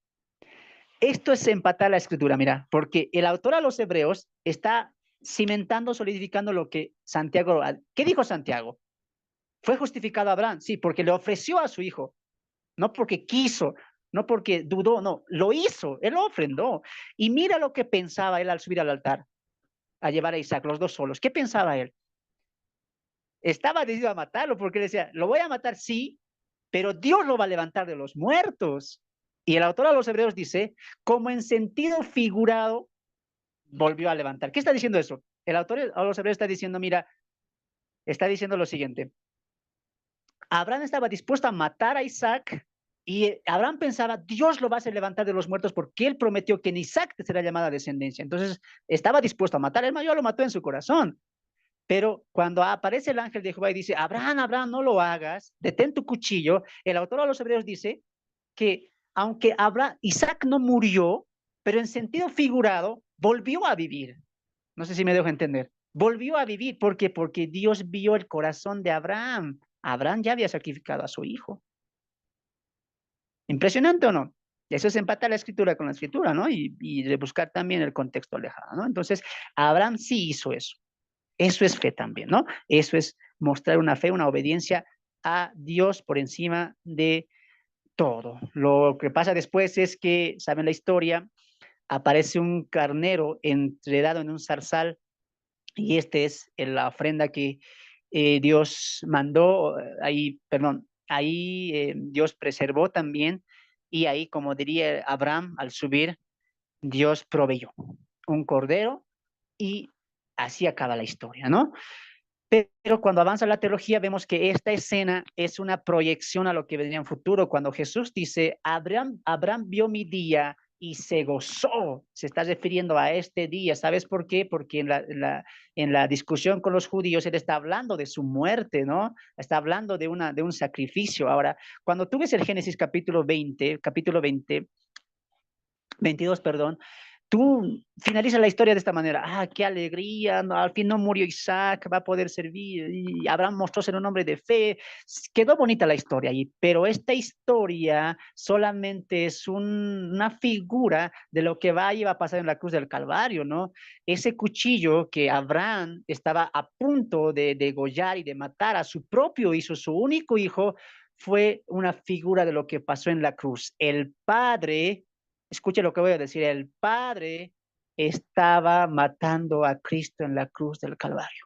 Speaker 1: Esto es empatar la escritura, mira, porque el autor a los Hebreos está cimentando, solidificando lo que Santiago, ¿qué dijo Santiago? ¿Fue justificado Abraham? Sí, porque le ofreció a su hijo, no porque quiso, no porque dudó, no, lo hizo, él lo ofrendó. Y mira lo que pensaba él al subir al altar, a llevar a Isaac, los dos solos. ¿Qué pensaba él? Estaba decidido a matarlo porque él decía, lo voy a matar, sí, pero Dios lo va a levantar de los muertos. Y el autor a los Hebreos dice, como en sentido figurado, volvió a levantar. ¿Qué está diciendo eso? El autor a los Hebreos está diciendo, mira, está diciendo lo siguiente. Abraham estaba dispuesto a matar a Isaac y Abraham pensaba, Dios lo va a hacer levantar de los muertos porque él prometió que en Isaac será llamada descendencia. Entonces estaba dispuesto a matar. El mayor lo mató en su corazón. Pero cuando aparece el ángel de Jehová y dice, Abraham, no lo hagas, detén tu cuchillo, el autor a los Hebreos dice que aunque Isaac no murió, pero en sentido figurado, volvió a vivir. No sé si me dejo entender. Volvió a vivir. ¿Por qué? Porque Dios vio el corazón de Abraham. Abraham ya había sacrificado a su hijo. ¿Impresionante o no? Eso es empatar la escritura con la escritura, ¿no? Y de buscar también el contexto lejano, ¿no? Entonces, Abraham sí hizo eso. Eso es fe también, ¿no? Eso es mostrar una fe, una obediencia a Dios por encima de todo. Lo que pasa después es que, ¿saben la historia? Aparece un carnero enredado en un zarzal y este es la ofrenda que Dios mandó, ahí Dios preservó también, y ahí, como diría Abraham, al subir, Dios proveyó un cordero y así acaba la historia, ¿no? Pero cuando avanza la teología vemos que esta escena es una proyección a lo que vendría en futuro. Cuando Jesús dice, Abraham vio mi día y se gozó, se está refiriendo a este día. ¿Sabes por qué? Porque en la discusión con los judíos él está hablando de su muerte, ¿no? Está hablando de un sacrificio. Ahora, cuando tú ves el Génesis capítulo 22, perdón, tú finalizas la historia de esta manera. Ah, qué alegría, no, al fin no murió Isaac, va a poder servir, y Abraham mostró ser un hombre de fe. Quedó bonita la historia ahí, pero esta historia solamente es una figura de lo que va a pasar en la cruz del Calvario, ¿no? Ese cuchillo que Abraham estaba a punto de degollar y de matar a su propio hijo, su único hijo, fue una figura de lo que pasó en la cruz. El Padre, escuche lo que voy a decir, el Padre estaba matando a Cristo en la cruz del Calvario.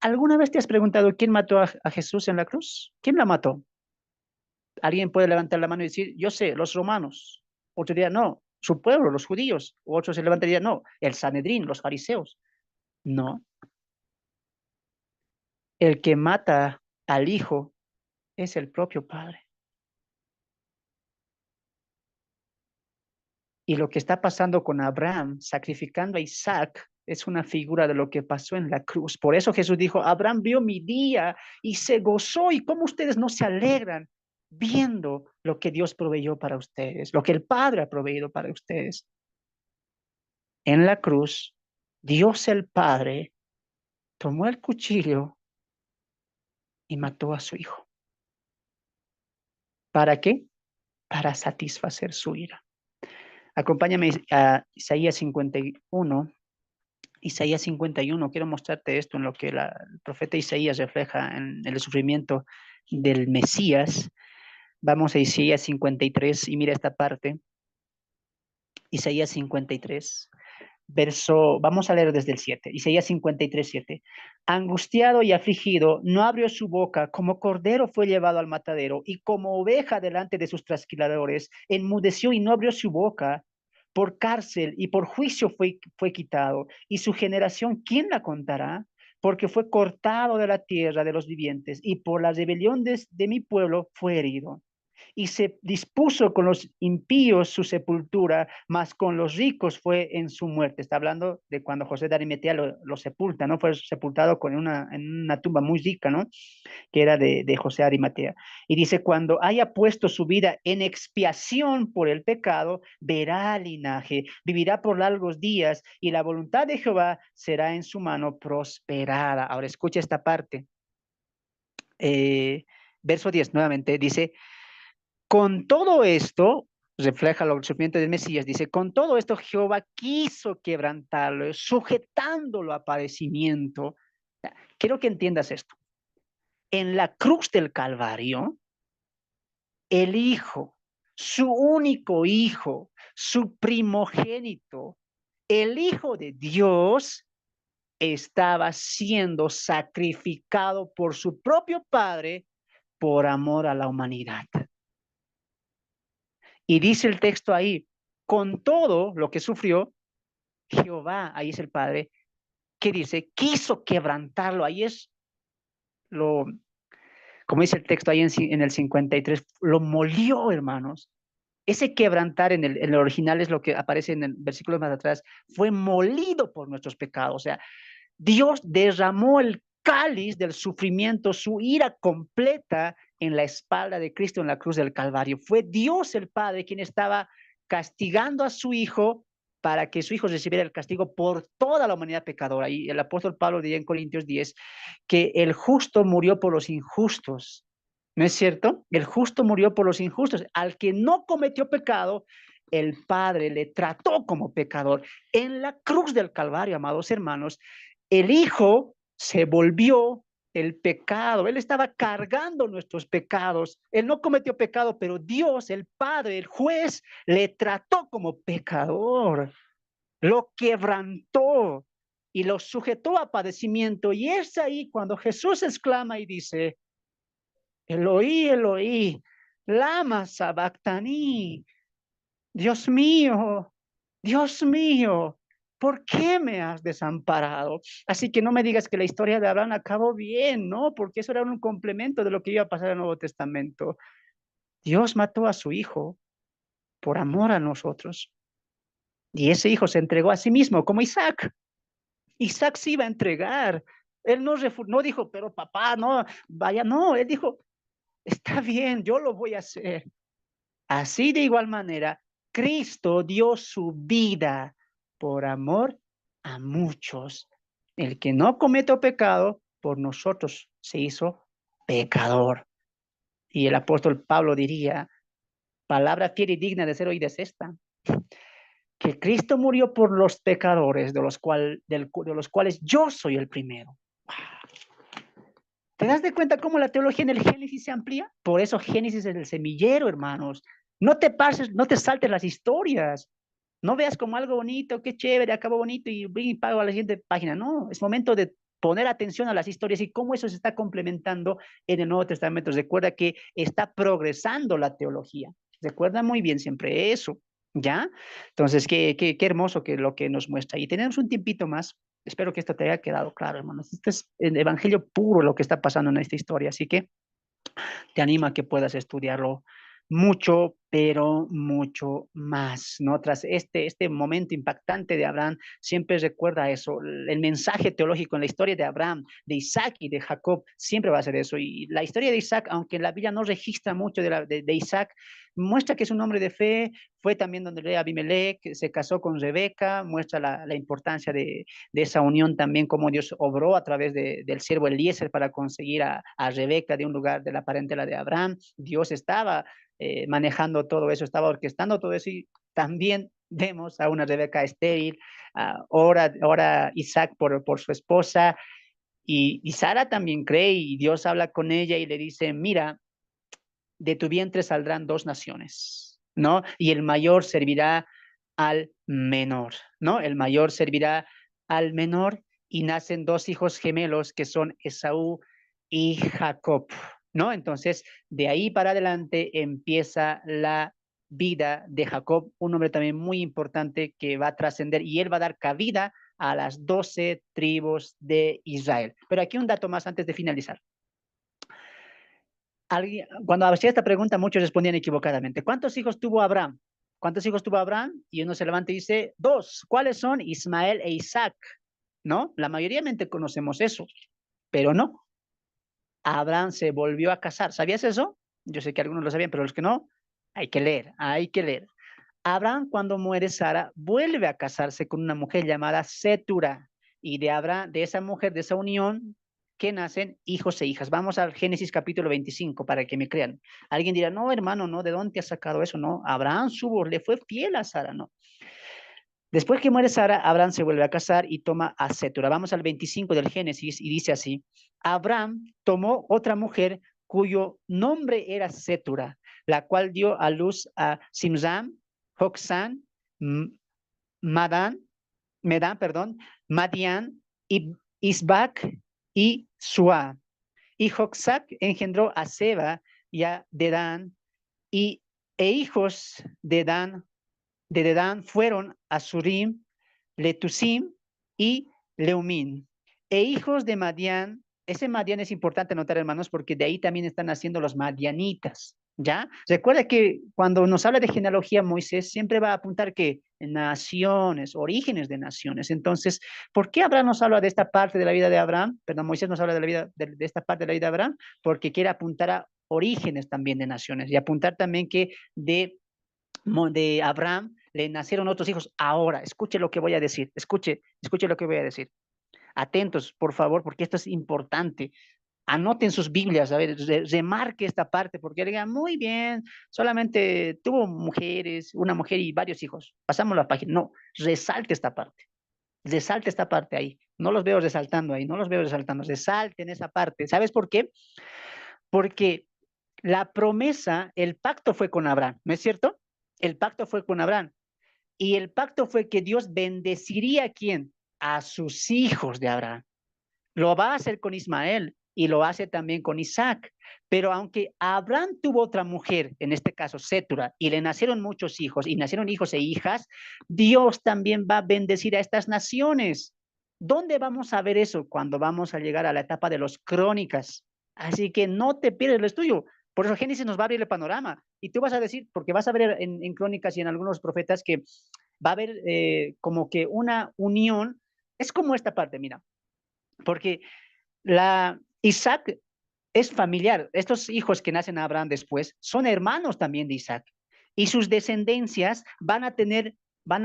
Speaker 1: ¿Alguna vez te has preguntado quién mató a Jesús en la cruz? ¿Quién la mató? Alguien puede levantar la mano y decir, yo sé, los romanos. Otro día, no, su pueblo, los judíos. Otros se levantarían, no, el Sanedrín, los fariseos. No. El que mata al Hijo es el propio Padre. Y lo que está pasando con Abraham, sacrificando a Isaac, es una figura de lo que pasó en la cruz. Por eso Jesús dijo, Abraham vio mi día y se gozó. ¿Y cómo ustedes no se alegran viendo lo que Dios proveyó para ustedes, lo que el Padre ha proveído para ustedes? En la cruz, Dios el Padre tomó el cuchillo y mató a su hijo. ¿Para qué? Para satisfacer su ira. Acompáñame a Isaías 51. Isaías 51, quiero mostrarte esto en lo que el profeta Isaías refleja en el sufrimiento del Mesías. Vamos a Isaías 53 y mira esta parte. Isaías 53, vamos a leer desde el 7. Isaías 53, 7. Angustiado y afligido, no abrió su boca, como cordero fue llevado al matadero, y como oveja delante de sus trasquiladores, enmudeció y no abrió su boca. Por cárcel y por juicio fue quitado. Y su generación, ¿quién la contará? Porque fue cortado de la tierra de los vivientes, y por la rebelión de mi pueblo fue herido. Y se dispuso con los impíos su sepultura, mas con los ricos fue en su muerte. Está hablando de cuando José de Arimatea lo sepulta, ¿no? Fue sepultado en una tumba muy rica, ¿no? Que era de José de Arimatea. Y dice, cuando haya puesto su vida en expiación por el pecado, verá linaje, vivirá por largos días, y la voluntad de Jehová será en su mano prosperada. Ahora escucha esta parte. Verso 10 nuevamente dice, con todo esto, refleja el sufrimiento del Mesías, dice, con todo esto Jehová quiso quebrantarlo, sujetándolo a padecimiento. Quiero que entiendas esto. En la cruz del Calvario, el Hijo, su único Hijo, su primogénito, el Hijo de Dios, estaba siendo sacrificado por su propio Padre por amor a la humanidad. Y dice el texto ahí, con todo lo que sufrió, Jehová, ahí es el Padre, que dice, quiso quebrantarlo. Ahí es como dice el texto ahí en el 53, lo molió, hermanos. Ese quebrantar en el original es lo que aparece en el versículo más atrás, fue molido por nuestros pecados. O sea, Dios derramó el cáliz del sufrimiento, su ira completa en la espalda de Cristo en la cruz del Calvario. Fue Dios el Padre quien estaba castigando a su Hijo para que su Hijo recibiera el castigo por toda la humanidad pecadora. Y el apóstol Pablo diría en Corintios 10 que el justo murió por los injustos. ¿No es cierto? El justo murió por los injustos. Al que no cometió pecado, el Padre le trató como pecador. En la cruz del Calvario, amados hermanos, el Hijo se volvió el pecado. Él estaba cargando nuestros pecados. Él no cometió pecado, pero Dios, el Padre, el juez, le trató como pecador. Lo quebrantó. y los sujetó a padecimiento. Y es ahí cuando Jesús exclama y dice, Eloí, Eloí, lama sabactani. Dios mío, ¿por qué me has desamparado? Así que no me digas que la historia de Abraham acabó bien, ¿no? Porque eso era un complemento de lo que iba a pasar en el Nuevo Testamento. Dios mató a su hijo por amor a nosotros. Y ese hijo se entregó a sí mismo, como Isaac. Isaac se iba a entregar. Él no dijo, pero papá, no, vaya, no. Él dijo, está bien, yo lo voy a hacer. Así de igual manera, Cristo dio su vida por amor a muchos. El que no cometió pecado, por nosotros se hizo pecador. Y el apóstol Pablo diría, palabra fiel y digna de ser oída es esta, que Cristo murió por los pecadores, de los cuales yo soy el primero. ¿Te das de cuenta cómo la teología en el Génesis se amplía? Por eso Génesis es el semillero, hermanos. No te pases, no te saltes las historias. No veas como algo bonito, qué chévere, acabó bonito y bring y pago a la siguiente página. No, es momento de poner atención a las historias y cómo eso se está complementando en el Nuevo Testamento. Recuerda que está progresando la teología. Recuerda muy bien siempre eso, ¿ya? Entonces, qué hermoso que lo que nos muestra. Y tenemos un tiempito más. Espero que esto te haya quedado claro, hermanos. Esto es el evangelio puro lo que está pasando en esta historia. Así que te animo a que puedas estudiarlo mucho, pero mucho más, ¿no? Tras este momento impactante de Abraham, siempre recuerda eso, el mensaje teológico en la historia de Abraham, de Isaac y de Jacob, siempre va a ser eso. Y la historia de Isaac, aunque la Biblia no registra mucho de Isaac, muestra que es un hombre de fe, fue también donde el rey Abimelech se casó con Rebeca, muestra la importancia de esa unión también, como Dios obró a través del siervo Eliezer para conseguir a Rebeca de un lugar de la parentela de Abraham. Dios estaba manejando todo eso, estaba orquestando todo eso y también vemos a una Rebeca estéril, ora Isaac por su esposa y Sara también cree y Dios habla con ella y le dice, mira, de tu vientre saldrán 2 naciones, ¿no? Y el mayor servirá al menor, ¿no? El mayor servirá al menor y nacen 2 hijos gemelos que son Esaú y Jacob, ¿no? Entonces, de ahí para adelante empieza la vida de Jacob, un hombre también muy importante que va a trascender y él va a dar cabida a las 12 tribus de Israel. Pero aquí un dato más antes de finalizar. Cuando hacía esta pregunta, muchos respondían equivocadamente. ¿Cuántos hijos tuvo Abraham? ¿Cuántos hijos tuvo Abraham? Y uno se levanta y dice, 2. ¿Cuáles son? Ismael e Isaac, ¿no? La mayoría conocemos eso, pero no. Abraham se volvió a casar. ¿Sabías eso? Yo sé que algunos lo sabían, pero los que no, hay que leer, hay que leer. Abraham, cuando muere Sara, vuelve a casarse con una mujer llamada Setura. Y de Abraham, de esa mujer, de esa unión, que nacen hijos e hijas. Vamos al Génesis capítulo 25 para que me crean. Alguien dirá, no, hermano, no, ¿de dónde te has sacado eso? No, Abraham le fue fiel a Sara, no. Después que muere Sara, Abraham se vuelve a casar y toma a Setura. Vamos al 25 del Génesis y dice así, Abraham tomó otra mujer cuyo nombre era Setura, la cual dio a luz a Simsam, Joksán, Medan, Madián, Isbac y Suá. Y Joxac engendró a Seba y a Dedán, e hijos de Dedán fueron Asurim, Letusim y Leumín. E hijos de Madián, ese Madián es importante notar, hermanos, porque de ahí también están naciendo los madianitas, ¿ya? Recuerda que cuando nos habla de genealogía, Moisés siempre va a apuntar que naciones, orígenes de naciones. Entonces, ¿por qué Abraham nos habla de esta parte de la vida de Abraham? Perdón, Moisés nos habla de la vida de esta parte de la vida de Abraham, porque quiere apuntar a orígenes también de naciones y apuntar también que de Abraham le nacieron otros hijos. Ahora, escuche lo que voy a decir, escuche lo que voy a decir. Atentos, por favor, porque esto es importante. Anoten sus Biblias, a ver, remarque esta parte, porque digan, muy bien, solamente tuvo mujeres, una mujer y varios hijos. Pasamos la página. No, resalte esta parte ahí. No los veo resaltando ahí, no los veo resaltando. Resalten esa parte. ¿Sabes por qué? Porque la promesa, el pacto fue con Abraham, ¿no es cierto? El pacto fue con Abraham. Y el pacto fue que Dios bendeciría a quién? a sus hijos de Abraham. Lo va a hacer con Ismael y lo hace también con Isaac. Pero aunque Abraham tuvo otra mujer, en este caso Sétura, y le nacieron muchos hijos, y nacieron hijos e hijas, Dios también va a bendecir a estas naciones. ¿Dónde vamos a ver eso? Cuando vamos a llegar a la etapa de los crónicas. Así que no te pierdas lo tuyo. Por eso Génesis nos va a abrir el panorama. Y tú vas a decir, porque vas a ver en crónicas y en algunos profetas que va a haber como que una unión. Es como esta parte, mira. Porque Isaac es familiar. Estos hijos que nacen a Abraham después son hermanos también de Isaac. Y sus descendencias van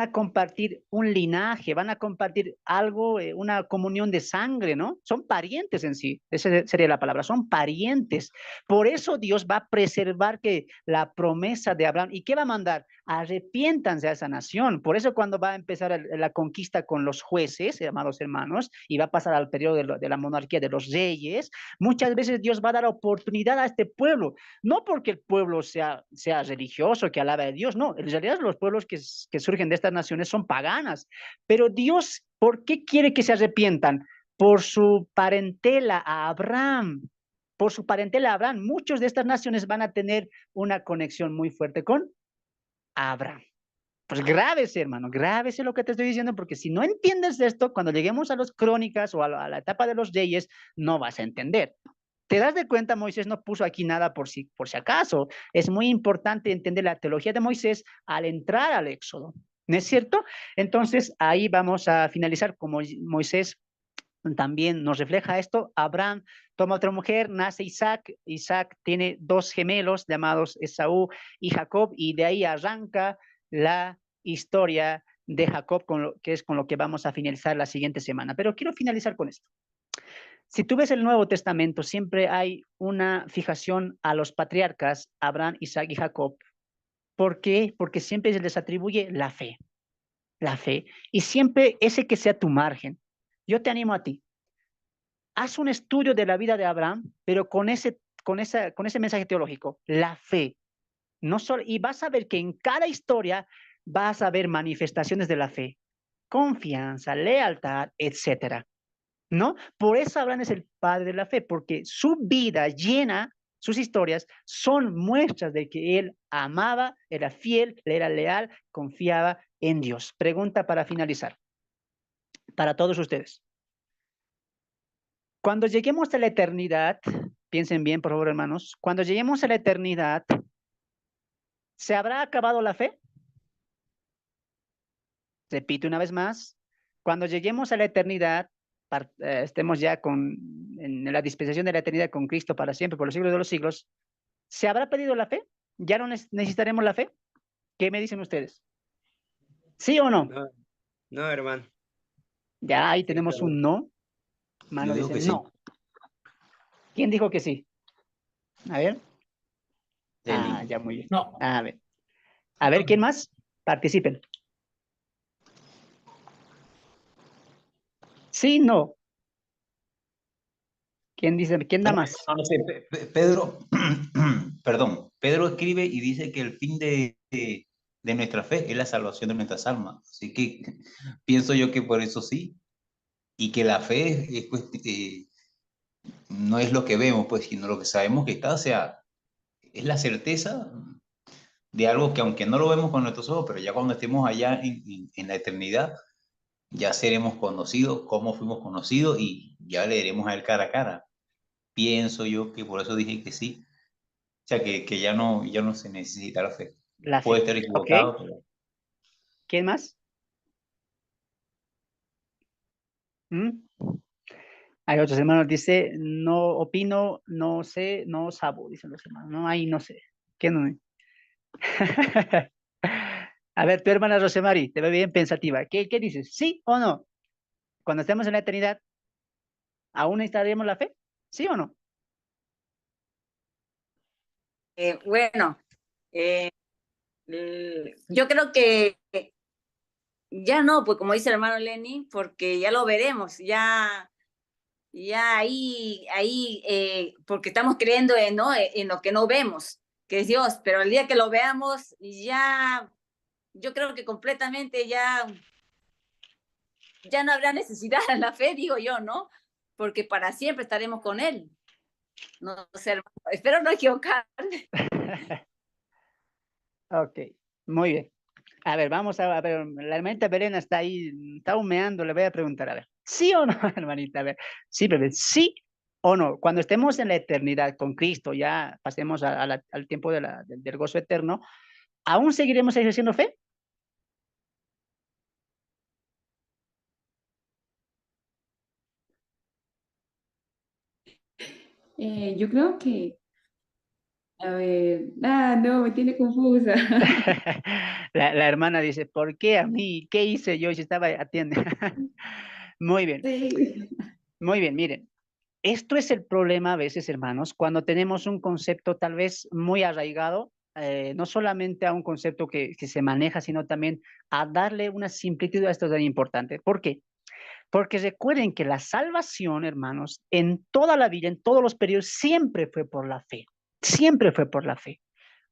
Speaker 1: a compartir un linaje, van a compartir algo, una comunión de sangre, ¿no? Son parientes en sí, esa sería la palabra, son parientes. Por eso Dios va a preservar que la promesa de Abraham, ¿y qué va a mandar? Arrepiéntanse a esa nación. Por eso cuando va a empezar la conquista con los jueces, amados hermanos, y va a pasar al periodo de la monarquía de los reyes, muchas veces Dios va a dar oportunidad a este pueblo, no porque el pueblo sea religioso, que alaba a Dios, no, en realidad los pueblos que surgen de estas naciones son paganas, pero Dios, ¿por qué quiere que se arrepientan? Por su parentela a Abraham, por su parentela a Abraham. Muchos de estas naciones van a tener una conexión muy fuerte con Abraham. Pues grábese, hermano, grábese lo que te estoy diciendo, porque si no entiendes esto, cuando lleguemos a las crónicas o a la etapa de los reyes, no vas a entender. ¿Te das de cuenta? Moisés no puso aquí nada por si acaso. Es muy importante entender la teología de Moisés al entrar al Éxodo. ¿No es cierto? Entonces, ahí vamos a finalizar. Como Moisés también nos refleja esto, Abraham toma otra mujer, nace Isaac. Isaac tiene dos gemelos llamados Esaú y Jacob, y de ahí arranca la historia de Jacob, que es con lo que vamos a finalizar la siguiente semana. Pero quiero finalizar con esto. Si tú ves el Nuevo Testamento, siempre hay una fijación a los patriarcas, Abraham, Isaac y Jacob. ¿Por qué? Porque siempre se les atribuye la fe. La fe. Y siempre ese que sea tu margen. Yo te animo a ti. Haz un estudio de la vida de Abraham, pero con ese mensaje teológico, la fe. No solo, y vas a ver que en cada historia vas a ver manifestaciones de la fe. Confianza, lealtad, etcétera. ¿No? Por eso Abraham es el padre de la fe, porque su vida llena, sus historias, son muestras de que él amaba, era fiel, era leal, confiaba en Dios. Pregunta para finalizar, para todos ustedes. Cuando lleguemos a la eternidad, piensen bien, por favor, hermanos, cuando lleguemos a la eternidad, ¿se habrá acabado la fe? Repito una vez más, cuando lleguemos a la eternidad, estemos ya en la dispensación de la eternidad con Cristo para siempre, por los siglos de los siglos, ¿se habrá perdido la fe? ¿Ya no necesitaremos la fe? ¿Qué me dicen ustedes? ¿Sí o no?
Speaker 6: No, no, hermano.
Speaker 1: Ya ahí
Speaker 6: Sí,
Speaker 1: tenemos
Speaker 6: claro.
Speaker 1: un no. Mano
Speaker 9: Yo digo
Speaker 1: dice
Speaker 9: que sí.
Speaker 1: no. ¿Quién dijo que sí? A ver.
Speaker 9: Lenny.
Speaker 1: Ya muy bien.
Speaker 5: No.
Speaker 1: A ver, ¿quién más? Participen. Sí, no. ¿Quién dice? ¿Quién da más?
Speaker 9: No sé, Pedro, perdón, Pedro escribe y dice que el fin de nuestra fe es la salvación de nuestras almas. Así que pienso yo que por eso sí, y que la fe no es lo que vemos, pues, sino lo que sabemos que está, o sea, es la certeza de algo que aunque no lo vemos con nuestros ojos, pero ya cuando estemos allá en la eternidad, ya seremos conocidos, cómo fuimos conocidos y ya le diremos a él cara a cara. Pienso yo que por eso dije que sí. O sea, que ya no se necesita la fe.
Speaker 1: La
Speaker 9: Puede
Speaker 1: fe.
Speaker 9: estar
Speaker 1: ¿Ok?
Speaker 9: equivocado, pero
Speaker 1: ¿Quién más? ¿Mm? Hay otros hermanos, dice, no opino, no sé, no sabo, dicen los hermanos. No, ahí no sé. ¿Qué no? A ver, tu hermana Rosemary, te ve bien pensativa. ¿Qué dices? ¿Sí o no? Cuando estemos en la eternidad, ¿aún necesitaremos la fe? ¿Sí o no?
Speaker 3: Bueno, yo creo que ya no, pues como dice el hermano Lenny, porque ya lo veremos, ya ahí, porque estamos creyendo ¿no? En lo que no vemos, que es Dios, pero el día que lo veamos, ya, yo creo que completamente ya ya no habrá necesidad de la fe, digo yo, ¿no? Porque para siempre estaremos con Él. No sé, hermano, espero no equivocarme.
Speaker 1: Ok, muy bien. A ver, vamos a ver, la hermanita Belén está ahí, está humeando, le voy a preguntar, a ver, ¿sí o no, hermanita? A ver, sí, bebé, ¿sí o no? Cuando estemos en la eternidad con Cristo, ya pasemos al tiempo del gozo eterno, ¿aún seguiremos ejerciendo fe?
Speaker 11: Yo creo que, a ver, no, me tiene confusa.
Speaker 1: La hermana dice, ¿por qué a mí? ¿Qué hice yo si estaba atiende? Muy bien,
Speaker 11: Sí.
Speaker 1: muy bien, miren. Esto es el problema a veces, hermanos, cuando tenemos un concepto tal vez muy arraigado, no solamente a un concepto que se maneja, sino también a darle una simplitud a esto tan importante. ¿Por qué? Porque recuerden que la salvación, hermanos, en toda la vida, en todos los periodos, siempre fue por la fe. Siempre fue por la fe.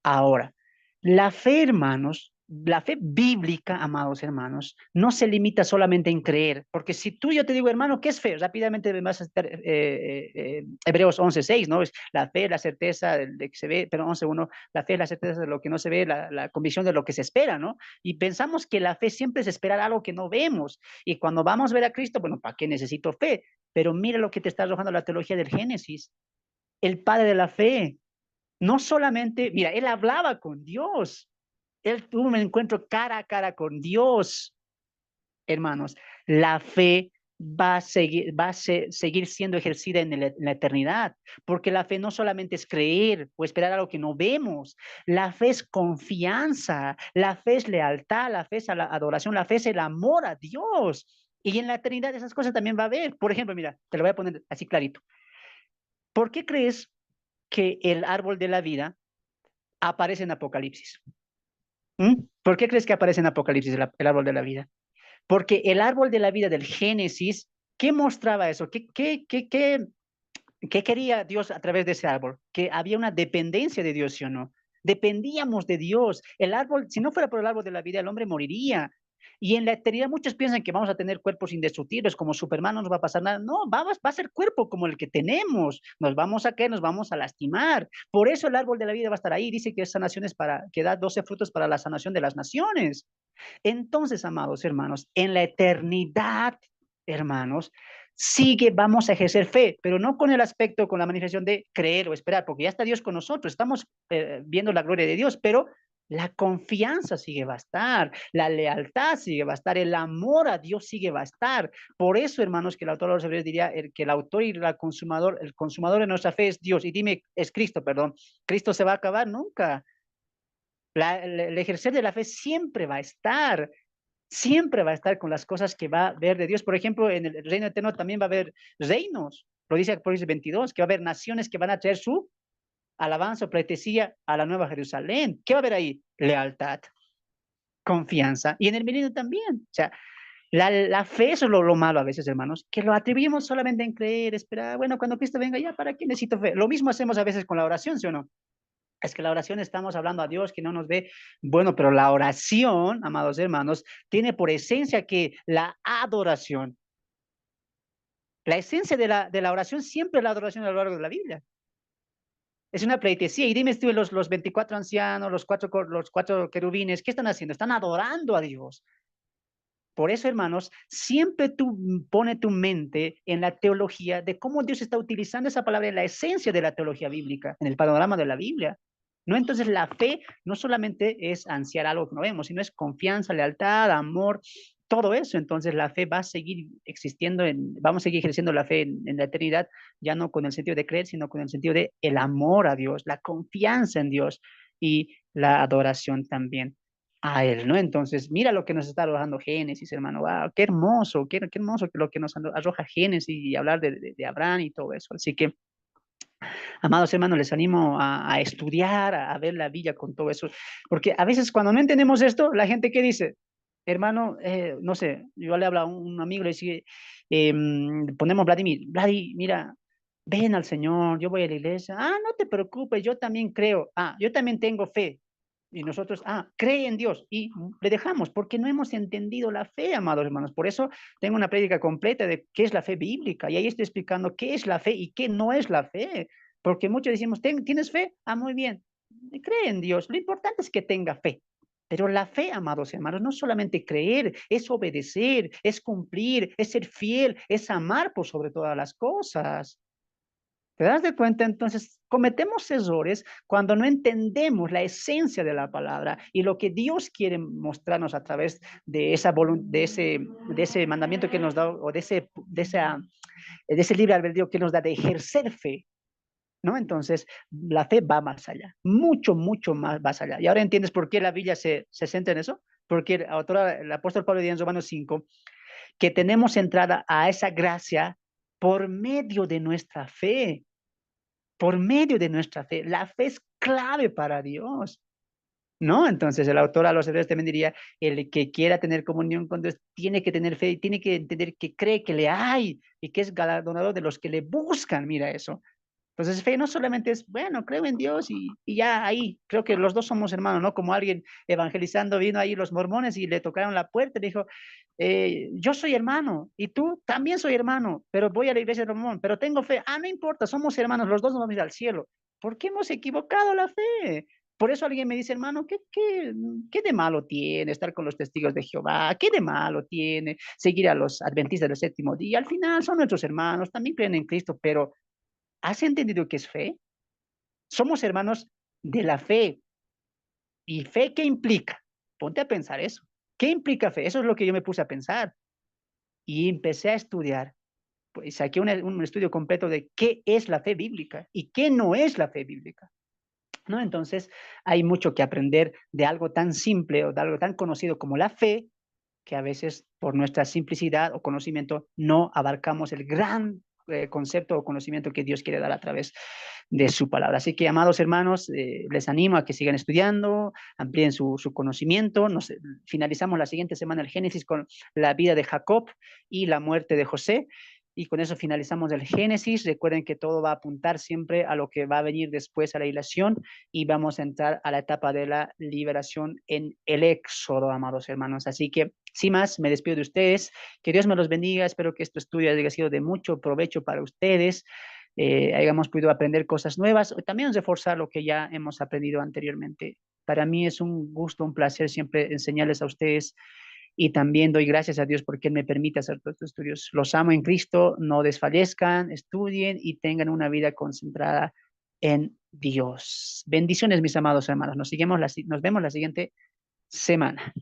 Speaker 1: Ahora, la fe, hermanos, la fe bíblica, amados hermanos, no se limita solamente en creer, porque si tú yo te digo, hermano, ¿qué es fe? Rápidamente me vas a estar Hebreos 11:6, ¿no? Es la fe, la certeza de que se ve, pero 11:1, la fe es la certeza de lo que no se ve, la convicción de lo que se espera, ¿no? Y pensamos que la fe siempre es esperar algo que no vemos, y cuando vamos a ver a Cristo, bueno, ¿para qué necesito fe? Pero mira lo que te está arrojando la teología del Génesis, el padre de la fe. No solamente, mira, él hablaba con Dios, él tuvo un encuentro cara a cara con Dios, hermanos. La fe va a seguir siendo ejercida en la eternidad, porque la fe no solamente es creer o esperar algo que no vemos, la fe es confianza, la fe es lealtad, la fe es la adoración, la fe es el amor a Dios. Y en la eternidad esas cosas también va a haber. Por ejemplo, mira, te lo voy a poner así clarito. ¿Por qué crees que el árbol de la vida aparece en Apocalipsis? ¿Por qué crees que aparece en Apocalipsis el árbol de la vida? Porque el árbol de la vida del Génesis, ¿qué mostraba eso? ¿Qué quería Dios a través de ese árbol? Que había una dependencia de Dios, ¿sí o no? Dependíamos de Dios. El árbol, si no fuera por el árbol de la vida, el hombre moriría. Y en la eternidad muchos piensan que vamos a tener cuerpos indestructibles, como Superman, no nos va a pasar nada. No, va a ser cuerpo como el que tenemos. Nos vamos a caer, nos vamos a lastimar. Por eso el árbol de la vida va a estar ahí. Dice que esa nación es que da 12 frutos para la sanación de las naciones. Entonces, amados hermanos, en la eternidad, hermanos, vamos a ejercer fe, pero no con el aspecto, con la manifestación de creer o esperar, porque ya está Dios con nosotros, estamos viendo la gloria de Dios, pero la confianza sigue va a estar, la lealtad sigue va a estar, el amor a Dios sigue va a estar. Por eso, hermanos, que el autor de los Hebreos diría que el autor y el consumador de nuestra fe es Dios. Y dime, es Cristo, perdón. ¿Cristo se va a acabar? Nunca. El ejercer de la fe siempre va a estar con las cosas que va a ver de Dios. Por ejemplo, en el reino eterno también va a haber reinos. Lo dice Apocalipsis 22, que va a haber naciones que van a traer su alabanza o pleitesía a la nueva Jerusalén. ¿Qué va a haber ahí? Lealtad, confianza. Y en el milenio también. O sea, la fe, eso es lo malo a veces, hermanos, que lo atribuimos solamente en creer, esperar. Bueno, cuando Cristo venga, ya, ¿para qué necesito fe? Lo mismo hacemos a veces con la oración, ¿sí o no? Es que la oración estamos hablando a Dios que no nos ve. Bueno, pero la oración, amados hermanos, tiene por esencia que la adoración. La esencia de la oración siempre es la adoración a lo largo de la Biblia. Es una pleitesía. Y dime tú, los 24 ancianos, los cuatro querubines, ¿qué están haciendo? Están adorando a Dios. Por eso, hermanos, siempre tú pone tu mente en la teología de cómo Dios está utilizando esa palabra en la esencia de la teología bíblica, en el panorama de la Biblia. ¿No? Entonces la fe no solamente es ansiar algo que no vemos, sino es confianza, lealtad, amor, todo eso. Entonces la fe va a seguir existiendo, vamos a seguir ejerciendo la fe en la eternidad, ya no con el sentido de creer, sino con el sentido de el amor a Dios, la confianza en Dios y la adoración también a Él, ¿no? Entonces, mira lo que nos está arrojando Génesis, hermano. Wow, qué hermoso, qué hermoso lo que nos arroja Génesis y hablar de Abraham y todo eso. Así que, amados hermanos, les animo a estudiar, a ver la Biblia con todo eso, porque a veces cuando no entendemos esto, la gente ¿qué dice? Hermano, no sé, yo le hablo a un amigo, le dice, ponemos Vladimir, mira, ven al Señor, yo voy a la iglesia, no te preocupes, yo también creo, yo también tengo fe, Y nosotros, cree en Dios y le dejamos porque no hemos entendido la fe, amados hermanos. Por eso tengo una prédica completa de qué es la fe bíblica y ahí estoy explicando qué es la fe y qué no es la fe. Porque muchos decimos, ¿tienes fe? Muy bien. Cree en Dios. Lo importante es que tenga fe. Pero la fe, amados hermanos, no solamente creer, es obedecer, es cumplir, es ser fiel, es amar por sobre todas las cosas. ¿Te das de cuenta? Entonces, cometemos errores cuando no entendemos la esencia de la palabra y lo que Dios quiere mostrarnos a través de ese mandamiento que nos da, o de ese libre albedrío que nos da de ejercer fe, ¿no? Entonces, la fe va más allá, mucho, mucho más allá. Y ahora entiendes por qué la Biblia se centra en eso, porque el apóstol Pablo dice en Romanos 5 que tenemos entrada a esa gracia por medio de nuestra fe. Por medio de nuestra fe. La fe es clave para Dios, ¿no? Entonces el autor a los hebreos también diría, el que quiera tener comunión con Dios tiene que tener fe y tiene que entender que cree que le hay y que es galardonador de los que le buscan, mira eso. Entonces fe no solamente es, bueno, creo en Dios y ya ahí, creo que los dos somos hermanos, ¿no? Como alguien evangelizando vino ahí los mormones y le tocaron la puerta y le dijo, yo soy hermano y tú también soy hermano, pero voy a la iglesia de mormón, pero tengo fe. No importa, somos hermanos, los dos nos vamos a ir al cielo. ¿Por qué hemos equivocado la fe? Por eso alguien me dice, hermano, ¿qué de malo tiene estar con los testigos de Jehová? ¿Qué de malo tiene seguir a los adventistas del séptimo día? Al final son nuestros hermanos, también creen en Cristo, pero ¿has entendido qué es fe? Somos hermanos de la fe. ¿Y fe qué implica? Ponte a pensar eso. ¿Qué implica fe? Eso es lo que yo me puse a pensar. Y empecé a estudiar. Pues saqué un estudio completo de qué es la fe bíblica y qué no es la fe bíblica, ¿no? Entonces, hay mucho que aprender de algo tan simple o de algo tan conocido como la fe, que a veces por nuestra simplicidad o conocimiento no abarcamos el gran concepto o conocimiento que Dios quiere dar a través de su palabra. Así que, amados hermanos, les animo a que sigan estudiando, amplíen su conocimiento. Finalizamos la siguiente semana el Génesis con la vida de Jacob y la muerte de José. Y con eso finalizamos el Génesis. Recuerden que todo va a apuntar siempre a lo que va a venir después a la hilación y vamos a entrar a la etapa de la liberación en el Éxodo, amados hermanos. Así que, sin más, me despido de ustedes. Que Dios me los bendiga. Espero que este estudio haya sido de mucho provecho para ustedes. Hayamos podido aprender cosas nuevas, o también reforzar lo que ya hemos aprendido anteriormente. Para mí es un gusto, un placer siempre enseñarles a ustedes y también doy gracias a Dios porque Él me permite hacer todos estos estudios. Los amo en Cristo, no desfallezcan, estudien y tengan una vida concentrada en Dios. Bendiciones, mis amados hermanos. Nos vemos la siguiente semana.